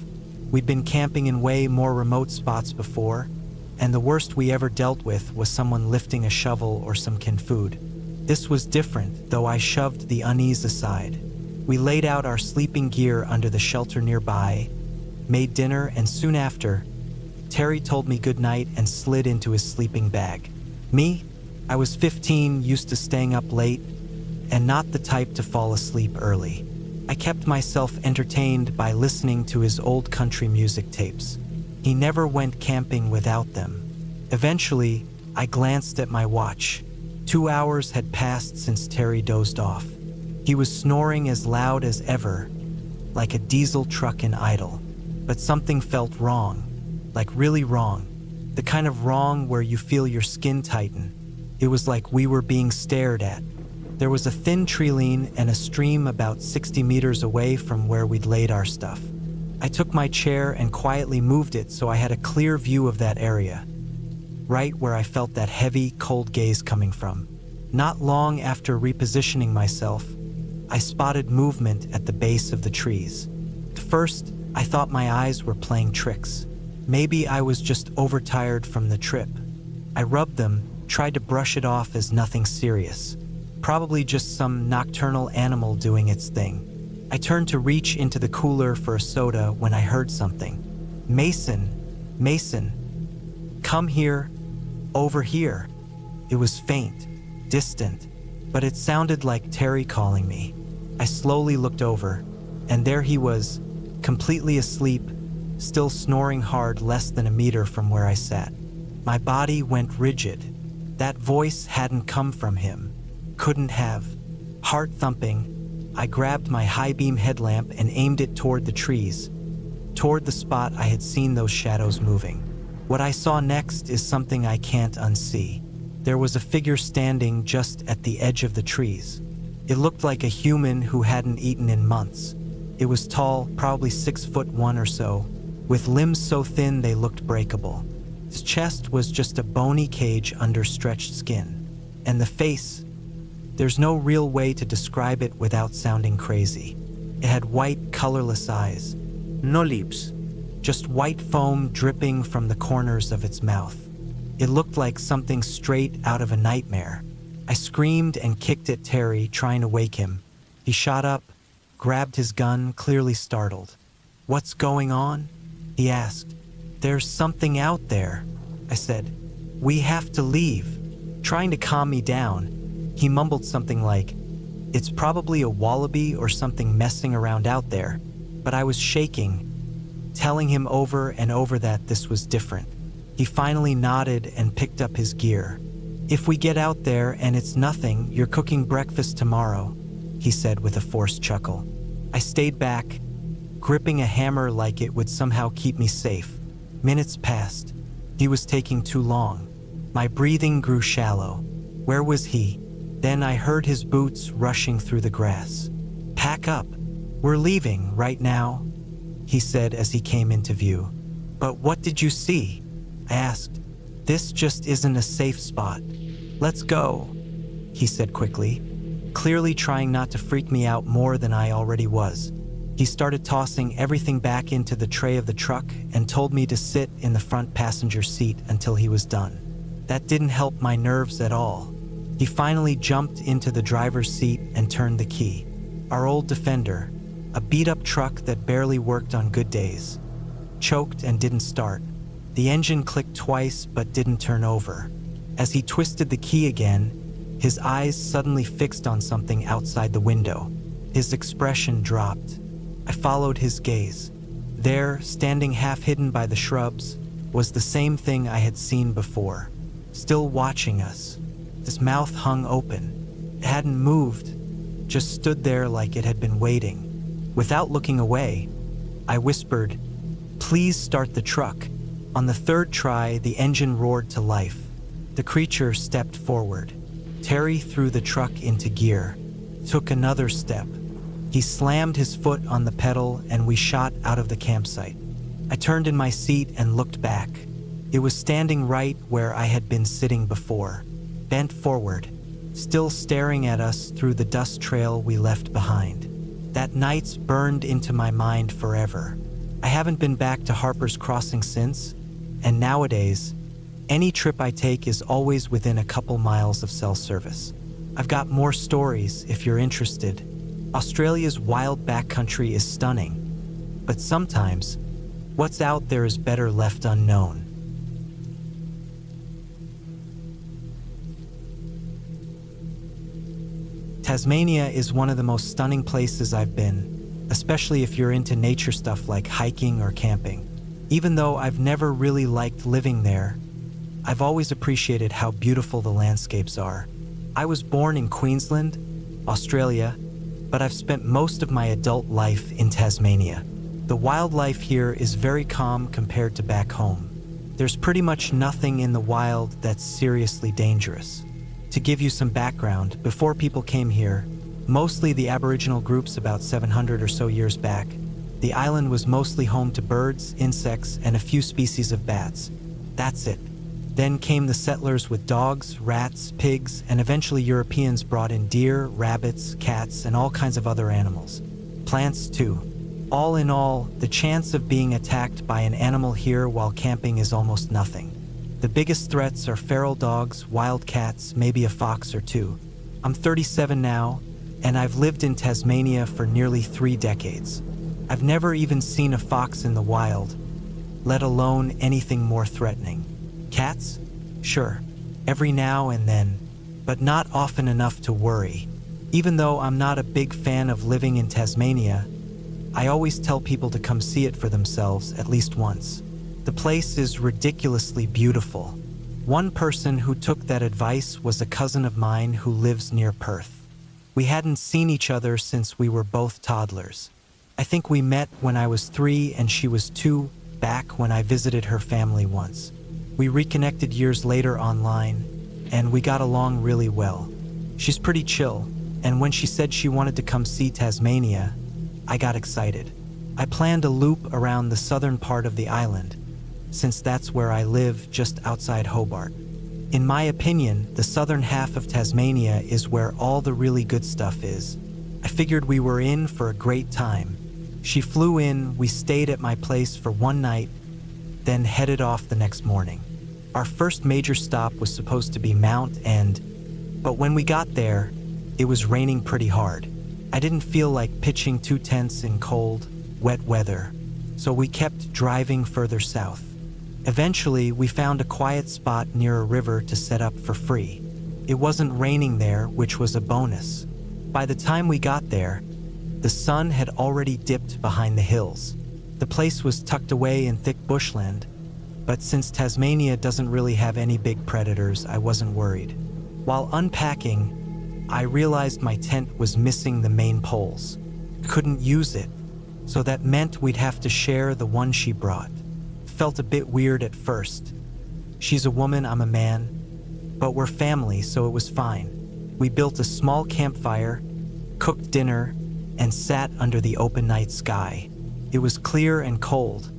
We'd been camping in way more remote spots before, and the worst we ever dealt with was someone lifting a shovel or some canned food. This was different, though I shoved the unease aside. We laid out our sleeping gear under the shelter nearby, made dinner, and soon after, Terry told me goodnight and slid into his sleeping bag. Me? I was 15, used to staying up late, and not the type to fall asleep early. I kept myself entertained by listening to his old country music tapes. He never went camping without them. Eventually, I glanced at my watch. 2 hours had passed since Terry dozed off. He was snoring as loud as ever, like a diesel truck in idle. But something felt wrong, like really wrong. The kind of wrong where you feel your skin tighten. It was like we were being stared at. There was a thin tree line and a stream about 60 meters away from where we'd laid our stuff. I took my chair and quietly moved it so I had a clear view of that area, right where I felt that heavy, cold gaze coming from. Not long after repositioning myself, I spotted movement at the base of the trees. At first, I thought my eyes were playing tricks. Maybe I was just overtired from the trip. I rubbed them, tried to brush it off as nothing serious. Probably just some nocturnal animal doing its thing. I turned to reach into the cooler for a soda when I heard something. Mason, come here, over here." It was faint, distant, but it sounded like Terry calling me. I slowly looked over, and there he was, completely asleep, still snoring hard less than a meter from where I sat. My body went rigid. That voice hadn't come from him. Couldn't have. Heart thumping, I grabbed my high-beam headlamp and aimed it toward the trees, toward the spot I had seen those shadows moving. What I saw next is something I can't unsee. There was a figure standing just at the edge of the trees. It looked like a human who hadn't eaten in months. It was tall, probably 6'1" or so, with limbs so thin they looked breakable. His chest was just a bony cage under stretched skin. And the face, there's no real way to describe it without sounding crazy. It had white, colorless eyes. No lips. Just white foam dripping from the corners of its mouth. It looked like something straight out of a nightmare. I screamed and kicked at Terry, trying to wake him. He shot up, grabbed his gun, clearly startled. "What's going on?" he asked. "There's something out there," I said. "We have to leave." Trying to calm me down, he mumbled something like, "It's probably a wallaby or something messing around out there," but I was shaking, telling him over and over that this was different. He finally nodded and picked up his gear. "If we get out there and it's nothing, you're cooking breakfast tomorrow," he said with a forced chuckle. I stayed back, gripping a hammer like it would somehow keep me safe. Minutes passed. He was taking too long. My breathing grew shallow. Where was he? Then I heard his boots rushing through the grass. "Pack up. We're leaving right now," he said as he came into view. "But what did you see?" I asked. "This just isn't a safe spot. Let's go," he said quickly, clearly trying not to freak me out more than I already was. He started tossing everything back into the tray of the truck and told me to sit in the front passenger seat until he was done. That didn't help my nerves at all. He finally jumped into the driver's seat and turned the key. Our old Defender, a beat-up truck that barely worked on good days, choked and didn't start. The engine clicked twice but didn't turn over. As he twisted the key again, his eyes suddenly fixed on something outside the window. His expression dropped. I followed his gaze. There, standing half hidden by the shrubs, was the same thing I had seen before, still watching us. This mouth hung open. It hadn't moved, just stood there like it had been waiting. Without looking away, I whispered, "Please start the truck." On the third try, the engine roared to life. The creature stepped forward. Terry threw the truck into gear, took another step. He slammed his foot on the pedal and we shot out of the campsite. I turned in my seat and looked back. It was standing right where I had been sitting before, bent forward, still staring at us through the dust trail we left behind. That night's burned into my mind forever. I haven't been back to Harper's Crossing since, and nowadays, any trip I take is always within a couple miles of cell service. I've got more stories if you're interested. Australia's wild backcountry is stunning, but sometimes, what's out there is better left unknown. Tasmania is one of the most stunning places I've been, especially if you're into nature stuff like hiking or camping. Even though I've never really liked living there, I've always appreciated how beautiful the landscapes are. I was born in Queensland, Australia, but I've spent most of my adult life in Tasmania. The wildlife here is very calm compared to back home. There's pretty much nothing in the wild that's seriously dangerous. To give you some background, before people came here, mostly the Aboriginal groups about 700 or so years back, the island was mostly home to birds, insects, and a few species of bats. That's it. Then came the settlers with dogs, rats, pigs, and eventually Europeans brought in deer, rabbits, cats, and all kinds of other animals. Plants too. All in all, the chance of being attacked by an animal here while camping is almost nothing. The biggest threats are feral dogs, wild cats, maybe a fox or two. I'm 37 now, and I've lived in Tasmania for nearly 3 decades. I've never even seen a fox in the wild, let alone anything more threatening. Cats? Sure, every now and then, but not often enough to worry. Even though I'm not a big fan of living in Tasmania, I always tell people to come see it for themselves at least once. The place is ridiculously beautiful. One person who took that advice was a cousin of mine who lives near Perth. We hadn't seen each other since we were both toddlers. I think we met when I was 3 and she was 2, back when I visited her family once. We reconnected years later online, and we got along really well. She's pretty chill, and when she said she wanted to come see Tasmania, I got excited. I planned a loop around the southern part of the island, since that's where I live, just outside Hobart. In my opinion, the southern half of Tasmania is where all the really good stuff is. I figured we were in for a great time. She flew in, we stayed at my place for one night, then headed off the next morning. Our first major stop was supposed to be Mount End, but when we got there, it was raining pretty hard. I didn't feel like pitching 2 tents in cold, wet weather, so we kept driving further south. Eventually, we found a quiet spot near a river to set up for free. It wasn't raining there, which was a bonus. By the time we got there, the sun had already dipped behind the hills. The place was tucked away in thick bushland, but since Tasmania doesn't really have any big predators, I wasn't worried. While unpacking, I realized my tent was missing the main poles. Couldn't use it, so that meant we'd have to share the one she brought. Felt a bit weird at first. She's a woman, I'm a man, but we're family, so it was fine. We built a small campfire, cooked dinner, and sat under the open night sky. It was clear and cold,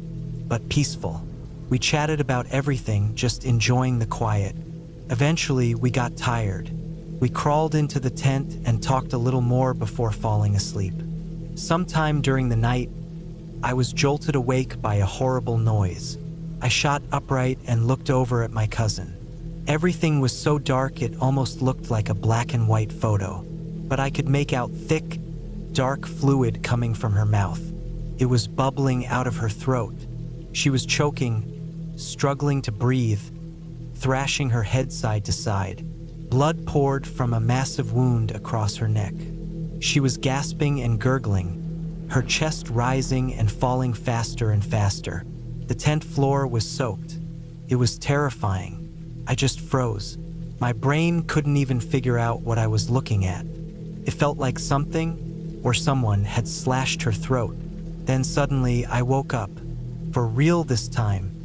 but peaceful. We chatted about everything, just enjoying the quiet. Eventually, we got tired. We crawled into the tent and talked a little more before falling asleep. Sometime during the night, I was jolted awake by a horrible noise. I shot upright and looked over at my cousin. Everything was so dark it almost looked like a black and white photo, but I could make out thick, dark fluid coming from her mouth. It was bubbling out of her throat. She was choking, struggling to breathe, thrashing her head side to side. Blood poured from a massive wound across her neck. She was gasping and gurgling, her chest rising and falling faster and faster. The tent floor was soaked. It was terrifying. I just froze. My brain couldn't even figure out what I was looking at. It felt like something or someone had slashed her throat. Then suddenly I woke up, for real this time.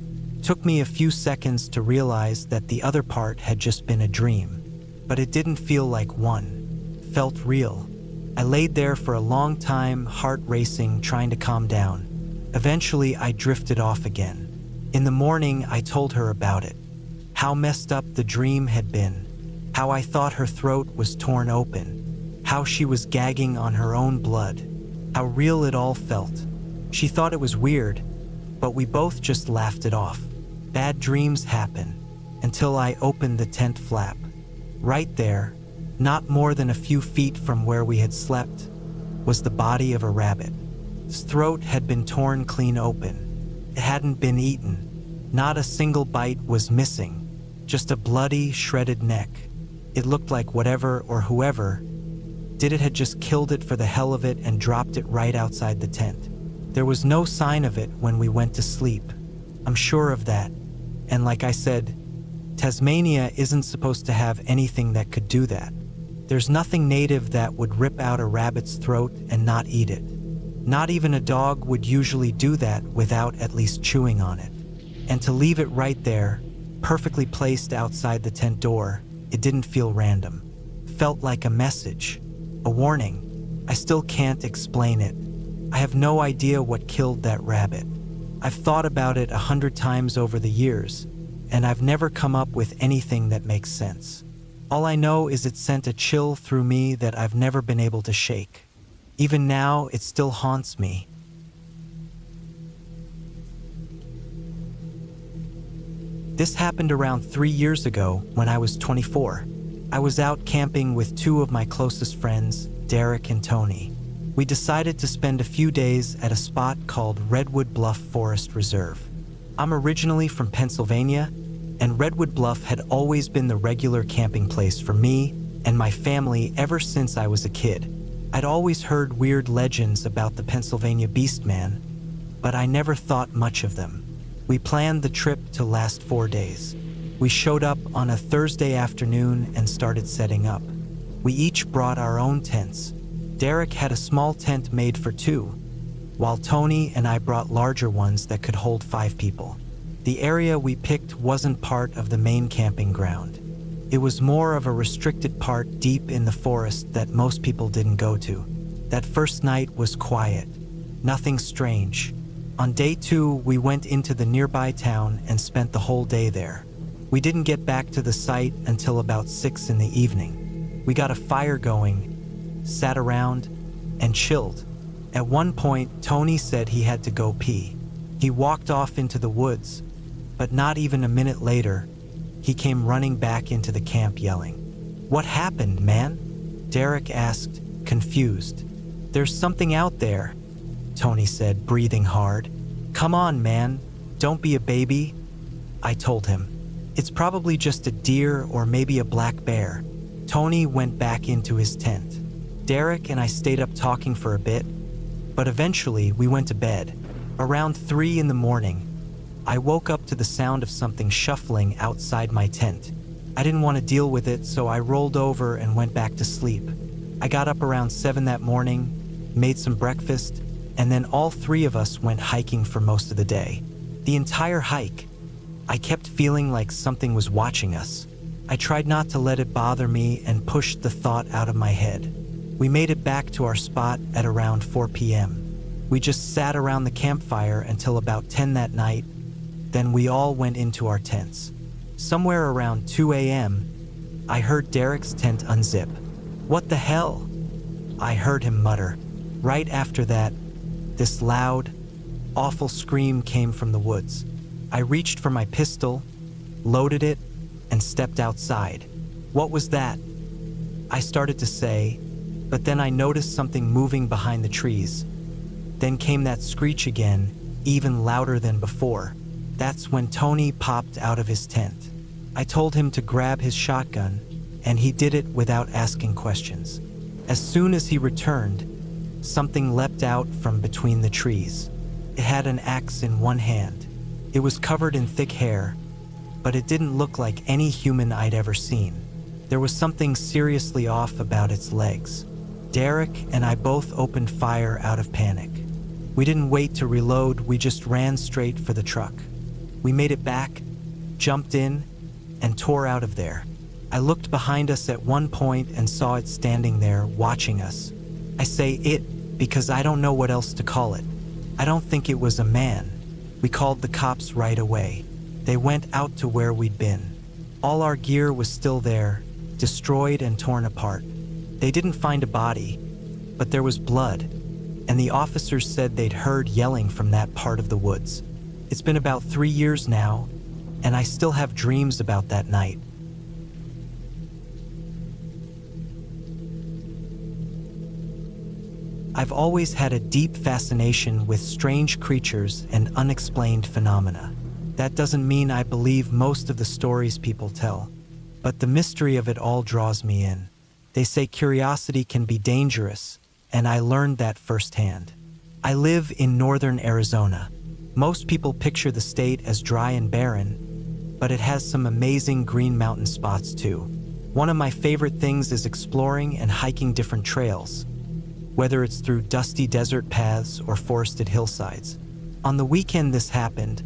Took me a few seconds to realize that the other part had just been a dream, but it didn't feel like one. Felt real. I laid there for a long time, heart racing, trying to calm down. Eventually, I drifted off again. In the morning, I told her about it. How messed up the dream had been. How I thought her throat was torn open. How she was gagging on her own blood. How real it all felt. She thought it was weird, but we both just laughed it off. Bad dreams happen, until I opened the tent flap. Right there, not more than a few feet from where we had slept, was the body of a rabbit. His throat had been torn clean open. It hadn't been eaten. Not a single bite was missing, just a bloody, shredded neck. It looked like whatever or whoever did it had just killed it for the hell of it and dropped it right outside the tent. There was no sign of it when we went to sleep. I'm sure of that. And like I said, Tasmania isn't supposed to have anything that could do that. There's nothing native that would rip out a rabbit's throat and not eat it. Not even a dog would usually do that without at least chewing on it. And to leave it right there, perfectly placed outside the tent door, it didn't feel random. Felt like a message, a warning. I still can't explain it. I have no idea what killed that rabbit. I've thought about it 100 times over the years, and I've never come up with anything that makes sense. All I know is it sent a chill through me that I've never been able to shake. Even now, it still haunts me. This happened around 3 years ago when I was 24. I was out camping with two of my closest friends, Derek and Tony. We decided to spend a few days at a spot called Redwood Bluff Forest Reserve. I'm originally from Pennsylvania, and Redwood Bluff had always been the regular camping place for me and my family ever since I was a kid. I'd always heard weird legends about the Pennsylvania Beastman, but I never thought much of them. We planned the trip to last 4 days. We showed up on a Thursday afternoon and started setting up. We each brought our own tents. Derek had a small tent made for 2, while Tony and I brought larger ones that could hold 5 people. The area we picked wasn't part of the main camping ground. It was more of a restricted part deep in the forest that most people didn't go to. That first night was quiet, nothing strange. On day 2, we went into the nearby town and spent the whole day there. We didn't get back to the site until about 6 in the evening. We got a fire going, sat around, and chilled. At one point, Tony said he had to go pee. He walked off into the woods, but not even a minute later, he came running back into the camp yelling, "What happened, man?" Derek asked, confused. "There's something out there," Tony said, breathing hard. "Come on, man, don't be a baby," I told him. "It's probably just a deer or maybe a black bear." Tony went back into his tent. Derek and I stayed up talking for a bit, but eventually we went to bed. Around 3 in the morning, I woke up to the sound of something shuffling outside my tent. I didn't want to deal with it, so I rolled over and went back to sleep. I got up around 7 that morning, made some breakfast, and then all 3 of us went hiking for most of the day. The entire hike, I kept feeling like something was watching us. I tried not to let it bother me and pushed the thought out of my head. We made it back to our spot at around 4 p.m. We just sat around the campfire until about 10 that night. Then we all went into our tents. Somewhere around 2 a.m., I heard Derek's tent unzip. "What the hell?" I heard him mutter. Right after that, this loud, awful scream came from the woods. I reached for my pistol, loaded it, and stepped outside. "What was that?" I started to say, but then I noticed something moving behind the trees. Then came that screech again, even louder than before. That's when Tony popped out of his tent. I told him to grab his shotgun, and he did it without asking questions. As soon as he returned, something leapt out from between the trees. It had an axe in one hand. It was covered in thick hair, but it didn't look like any human I'd ever seen. There was something seriously off about its legs. Derek and I both opened fire out of panic. We didn't wait to reload, we just ran straight for the truck. We made it back, jumped in, and tore out of there. I looked behind us at one point and saw it standing there, watching us. I say it because I don't know what else to call it. I don't think it was a man. We called the cops right away. They went out to where we'd been. All our gear was still there, destroyed and torn apart. They didn't find a body, but there was blood, and the officers said they'd heard yelling from that part of the woods. It's been about 3 years now, and I still have dreams about that night. I've always had a deep fascination with strange creatures and unexplained phenomena. That doesn't mean I believe most of the stories people tell, but the mystery of it all draws me in. They say curiosity can be dangerous, and I learned that firsthand. I live in northern Arizona. Most people picture the state as dry and barren, but it has some amazing green mountain spots too. One of my favorite things is exploring and hiking different trails, whether it's through dusty desert paths or forested hillsides. On the weekend this happened,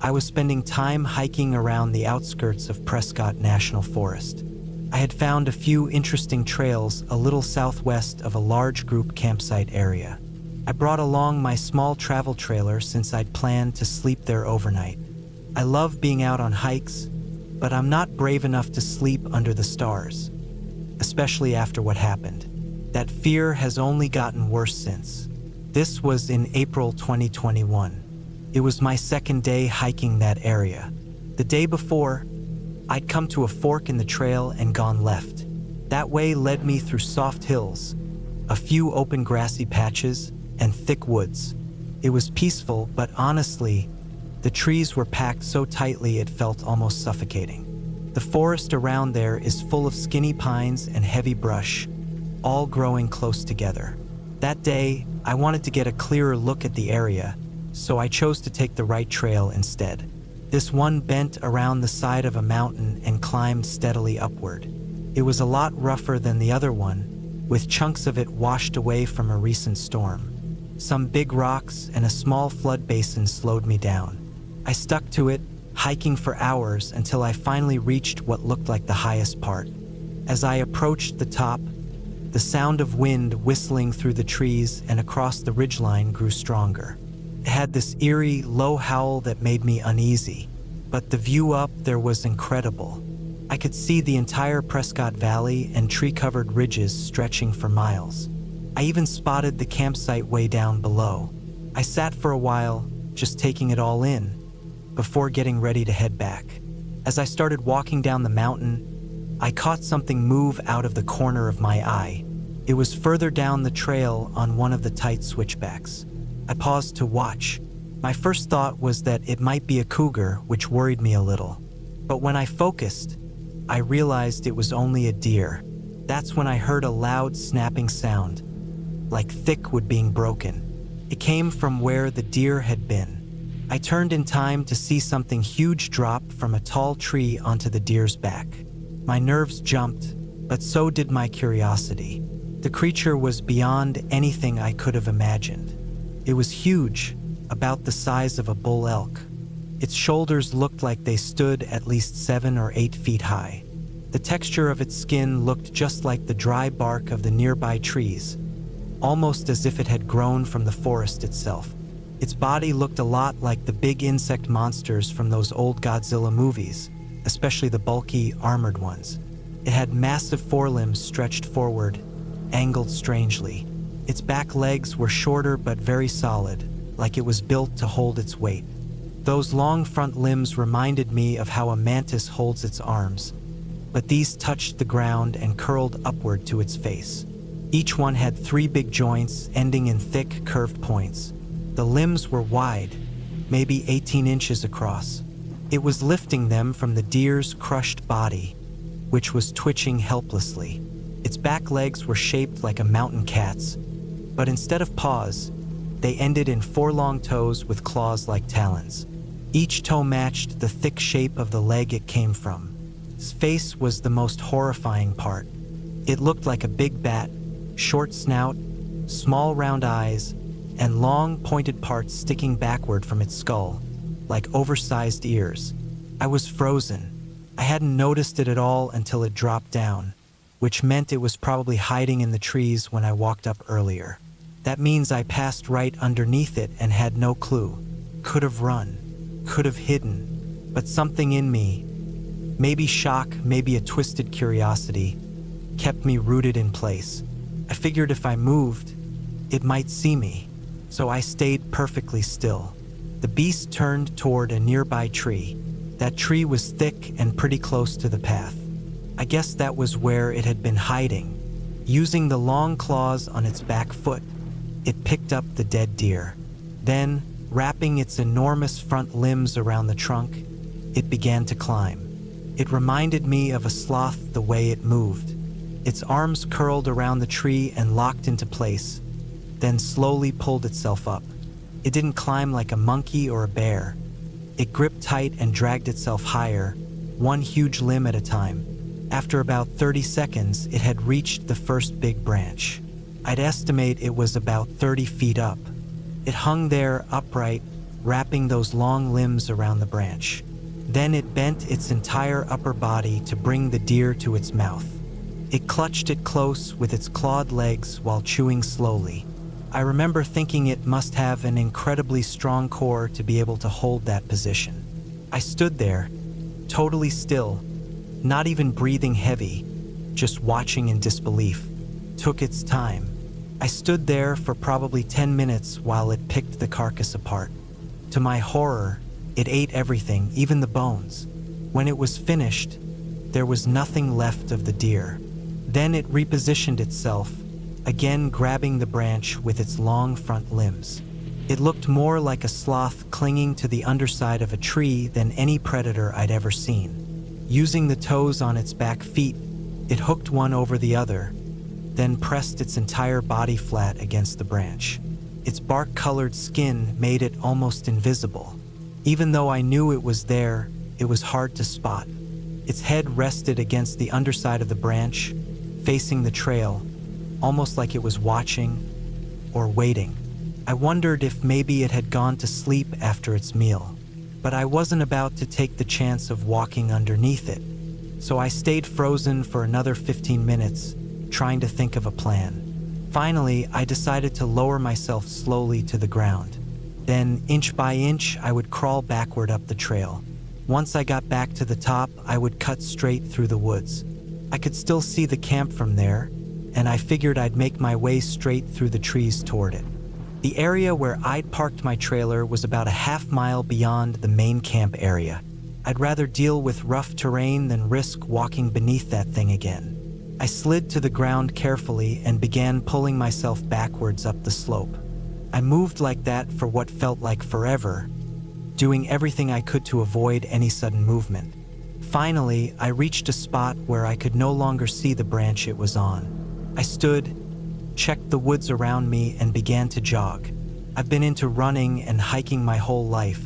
I was spending time hiking around the outskirts of Prescott National Forest. I had found a few interesting trails a little southwest of a large group campsite area. I brought along my small travel trailer since I'd planned to sleep there overnight. I love being out on hikes, but I'm not brave enough to sleep under the stars, especially after what happened. That fear has only gotten worse since. This was in April 2021. It was my second day hiking that area. The day before, I'd come to a fork in the trail and gone left. That way led me through soft hills, a few open grassy patches, and thick woods. It was peaceful, but honestly, the trees were packed so tightly it felt almost suffocating. The forest around there is full of skinny pines and heavy brush, all growing close together. That day, I wanted to get a clearer look at the area, so I chose to take the right trail instead. This one bent around the side of a mountain and climbed steadily upward. It was a lot rougher than the other one, with chunks of it washed away from a recent storm. Some big rocks and a small flood basin slowed me down. I stuck to it, hiking for hours until I finally reached what looked like the highest part. As I approached the top, the sound of wind whistling through the trees and across the ridgeline grew stronger. It had this eerie, low howl that made me uneasy, but the view up there was incredible. I could see the entire Prescott Valley and tree-covered ridges stretching for miles. I even spotted the campsite way down below. I sat for a while, just taking it all in, before getting ready to head back. As I started walking down the mountain, I caught something move out of the corner of my eye. It was further down the trail on one of the tight switchbacks. I paused to watch. My first thought was that it might be a cougar, which worried me a little. But when I focused, I realized it was only a deer. That's when I heard a loud snapping sound, like thick wood being broken. It came from where the deer had been. I turned in time to see something huge drop from a tall tree onto the deer's back. My nerves jumped, but so did my curiosity. The creature was beyond anything I could have imagined. It was huge, about the size of a bull elk. Its shoulders looked like they stood at least 7 or 8 feet high. The texture of its skin looked just like the dry bark of the nearby trees, almost as if it had grown from the forest itself. Its body looked a lot like the big insect monsters from those old Godzilla movies, especially the bulky, armored ones. It had massive forelimbs stretched forward, angled strangely. Its back legs were shorter but very solid, like it was built to hold its weight. Those long front limbs reminded me of how a mantis holds its arms, but these touched the ground and curled upward to its face. Each one had 3 big joints ending in thick, curved points. The limbs were wide, maybe 18 inches across. It was lifting them from the deer's crushed body, which was twitching helplessly. Its back legs were shaped like a mountain cat's, but instead of paws, they ended in 4 long toes with claws like talons. Each toe matched the thick shape of the leg it came from. His face was the most horrifying part. It looked like a big bat, short snout, small round eyes, and long pointed parts sticking backward from its skull, like oversized ears. I was frozen. I hadn't noticed it at all until it dropped down, which meant it was probably hiding in the trees when I walked up earlier. That means I passed right underneath it and had no clue. Could have run, could have hidden, but something in me, maybe shock, maybe a twisted curiosity, kept me rooted in place. I figured if I moved, it might see me, so I stayed perfectly still. The beast turned toward a nearby tree. That tree was thick and pretty close to the path. I guess that was where it had been hiding. Using the long claws on its back foot, it picked up the dead deer. Then, wrapping its enormous front limbs around the trunk, it began to climb. It reminded me of a sloth the way it moved. Its arms curled around the tree and locked into place, then slowly pulled itself up. It didn't climb like a monkey or a bear. It gripped tight and dragged itself higher, one huge limb at a time. After about 30 seconds, it had reached the first big branch. I'd estimate it was about 30 feet up. It hung there upright, wrapping those long limbs around the branch. Then it bent its entire upper body to bring the deer to its mouth. It clutched it close with its clawed legs while chewing slowly. I remember thinking it must have an incredibly strong core to be able to hold that position. I stood there, totally still, not even breathing heavy, just watching in disbelief. Took its time. I stood there for probably 10 minutes while it picked the carcass apart. To my horror, it ate everything, even the bones. When it was finished, there was nothing left of the deer. Then it repositioned itself, again grabbing the branch with its long front limbs. It looked more like a sloth clinging to the underside of a tree than any predator I'd ever seen. Using the toes on its back feet, it hooked one over the other, then pressed its entire body flat against the branch. Its bark-colored skin made it almost invisible. Even though I knew it was there, it was hard to spot. Its head rested against the underside of the branch, facing the trail, almost like it was watching or waiting. I wondered if maybe it had gone to sleep after its meal, but I wasn't about to take the chance of walking underneath it. So I stayed frozen for another 15 minutes, trying to think of a plan. Finally, I decided to lower myself slowly to the ground. Then, inch by inch, I would crawl backward up the trail. Once I got back to the top, I would cut straight through the woods. I could still see the camp from there, and I figured I'd make my way straight through the trees toward it. The area where I'd parked my trailer was about a half-mile beyond the main camp area. I'd rather deal with rough terrain than risk walking beneath that thing again. I slid to the ground carefully and began pulling myself backwards up the slope. I moved like that for what felt like forever, doing everything I could to avoid any sudden movement. Finally, I reached a spot where I could no longer see the branch it was on. I stood, checked the woods around me, and began to jog. I've been into running and hiking my whole life.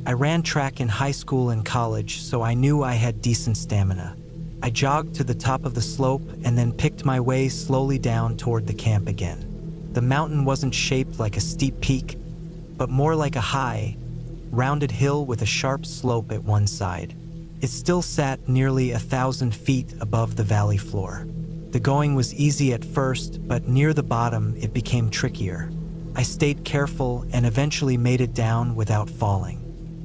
I ran track in high school and college, so I knew I had decent stamina. I jogged to the top of the slope and then picked my way slowly down toward the camp again. The mountain wasn't shaped like a steep peak, but more like a high, rounded hill with a sharp slope at one side. It still sat nearly 1,000 feet above the valley floor. The going was easy at first, but near the bottom it became trickier. I stayed careful and eventually made it down without falling.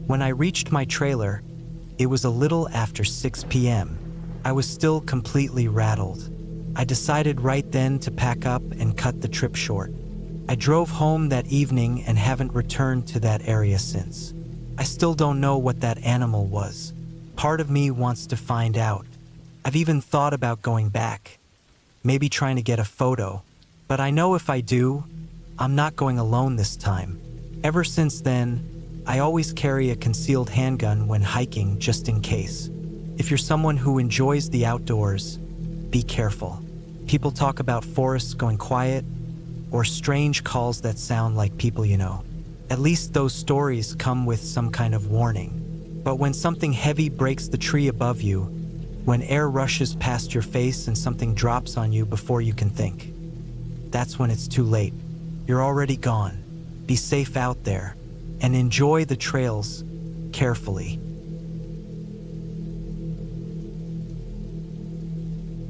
When I reached my trailer, it was a little after 6 p.m. I was still completely rattled. I decided right then to pack up and cut the trip short. I drove home that evening and haven't returned to that area since. I still don't know what that animal was. Part of me wants to find out. I've even thought about going back, maybe trying to get a photo, but I know if I do, I'm not going alone this time. Ever since then, I always carry a concealed handgun when hiking just in case. If you're someone who enjoys the outdoors, be careful. People talk about forests going quiet or strange calls that sound like people you know. At least those stories come with some kind of warning. But when something heavy breaks the tree above you, When air rushes past your face and something drops on you before you can think. That's when it's too late. You're already gone. Be safe out there and enjoy the trails carefully.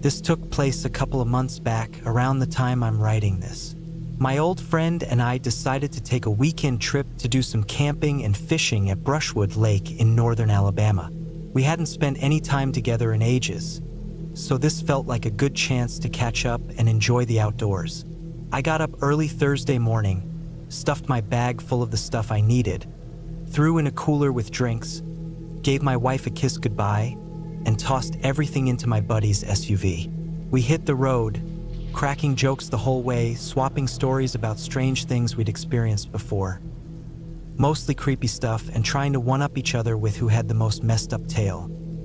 This took place a couple of months back, around the time I'm writing this. My old friend and I decided to take a weekend trip to do some camping and fishing at Brushwood Lake in northern Alabama. We hadn't spent any time together in ages, so this felt like a good chance to catch up and enjoy the outdoors. I got up early Thursday morning, stuffed my bag full of the stuff I needed, threw in a cooler with drinks, gave my wife a kiss goodbye, and tossed everything into my buddy's SUV. We hit the road, cracking jokes the whole way, swapping stories about strange things we'd experienced before. Mostly creepy stuff, and trying to one-up each other with who had the most messed up tale.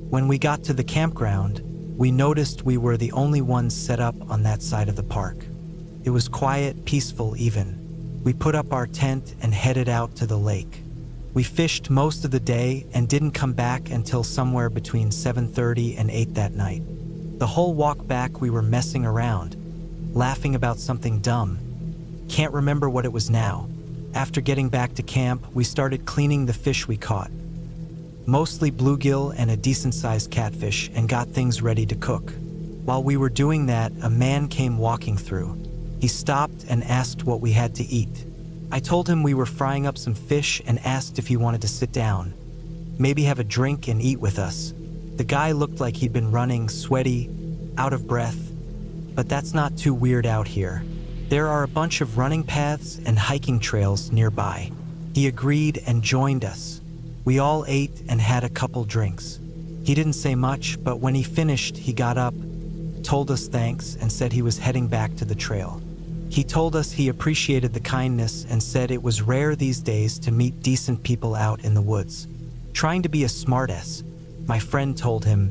When we got to the campground, we noticed we were the only ones set up on that side of the park. It was quiet, peaceful even. We put up our tent and headed out to the lake. We fished most of the day and didn't come back until somewhere between 7:30 and 8 that night. The whole walk back we were messing around, laughing about something dumb. Can't remember what it was now. After getting back to camp, we started cleaning the fish we caught. Mostly bluegill and a decent-sized catfish, and got things ready to cook. While we were doing that, a man came walking through. He stopped and asked what we had to eat. I told him we were frying up some fish and asked if he wanted to sit down, maybe have a drink and eat with us. The guy looked like he'd been running, sweaty, out of breath, but that's not too weird out here. There are a bunch of running paths and hiking trails nearby. He agreed and joined us. We all ate and had a couple drinks. He didn't say much, but when he finished, he got up, told us thanks, and said he was heading back to the trail. He told us he appreciated the kindness and said it was rare these days to meet decent people out in the woods. Trying to be a smartass, my friend told him,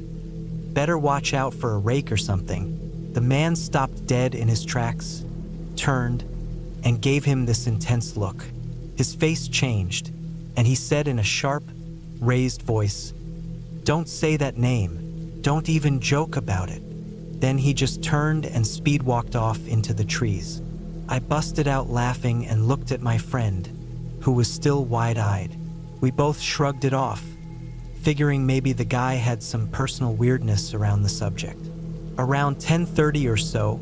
"Better watch out for a rake or something." The man stopped dead in his tracks, turned, and gave him this intense look. His face changed, and he said in a sharp, raised voice, "Don't say that name. Don't even joke about it." Then he just turned and speed walked off into the trees. I busted out laughing and looked at my friend, who was still wide-eyed. We both shrugged it off, figuring maybe the guy had some personal weirdness around the subject. Around 10:30 or so,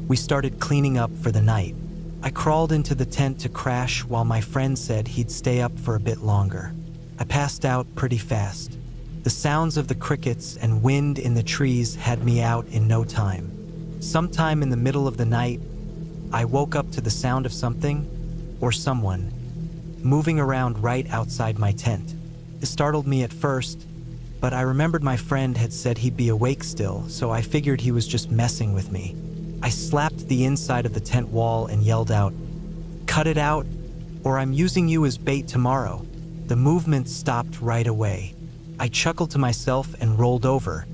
we started cleaning up for the night. I crawled into the tent to crash while my friend said he'd stay up for a bit longer. I passed out pretty fast. The sounds of the crickets and wind in the trees had me out in no time. Sometime in the middle of the night, I woke up to the sound of something, or someone, moving around right outside my tent. It startled me at first, but I remembered my friend had said he'd be awake still, so I figured he was just messing with me. I slapped the inside of the tent wall and yelled out, "Cut it out, or I'm using you as bait tomorrow." The movement stopped right away. I chuckled to myself and rolled over,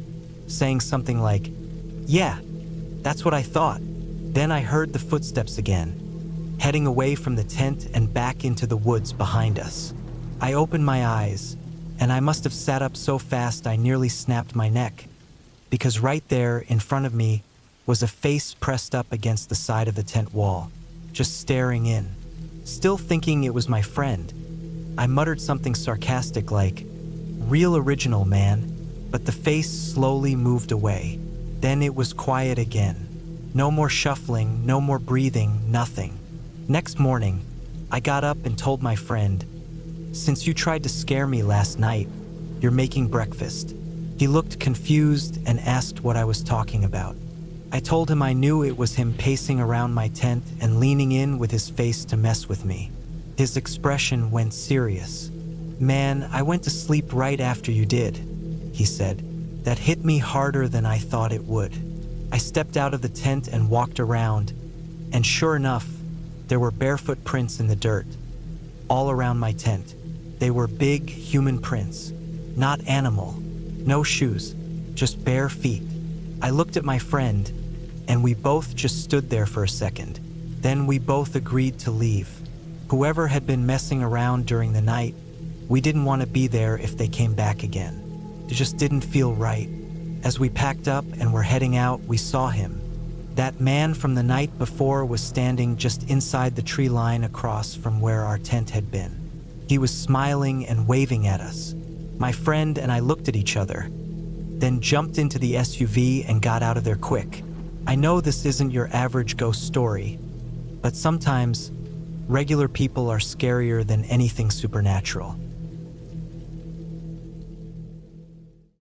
saying something like, "Yeah, that's what I thought." Then I heard the footsteps again, heading away from the tent and back into the woods behind us. I opened my eyes, and I must have sat up so fast I nearly snapped my neck, because right there in front of me was a face pressed up against the side of the tent wall, just staring in. Still thinking it was my friend, I muttered something sarcastic like, "Real original, man," but the face slowly moved away. Then it was quiet again. No more shuffling, no more breathing, nothing. Next morning, I got up and told my friend, "Since you tried to scare me last night, you're making breakfast." He looked confused and asked what I was talking about. I told him I knew it was him pacing around my tent and leaning in with his face to mess with me. His expression went serious. "Man, I went to sleep right after you did," he said. "That hit me harder than I thought it would." I stepped out of the tent and walked around, and sure enough, there were barefoot prints in the dirt, all around my tent. They were big human prints, not animal, no shoes, just bare feet. I looked at my friend, and we both just stood there for a second. Then we both agreed to leave. Whoever had been messing around during the night, we didn't want to be there if they came back again. It just didn't feel right. As we packed up and were heading out, we saw him. That man from the night before was standing just inside the tree line across from where our tent had been. He was smiling and waving at us. My friend and I looked at each other, then jumped into the SUV and got out of there quick. I know this isn't your average ghost story, but sometimes regular people are scarier than anything supernatural.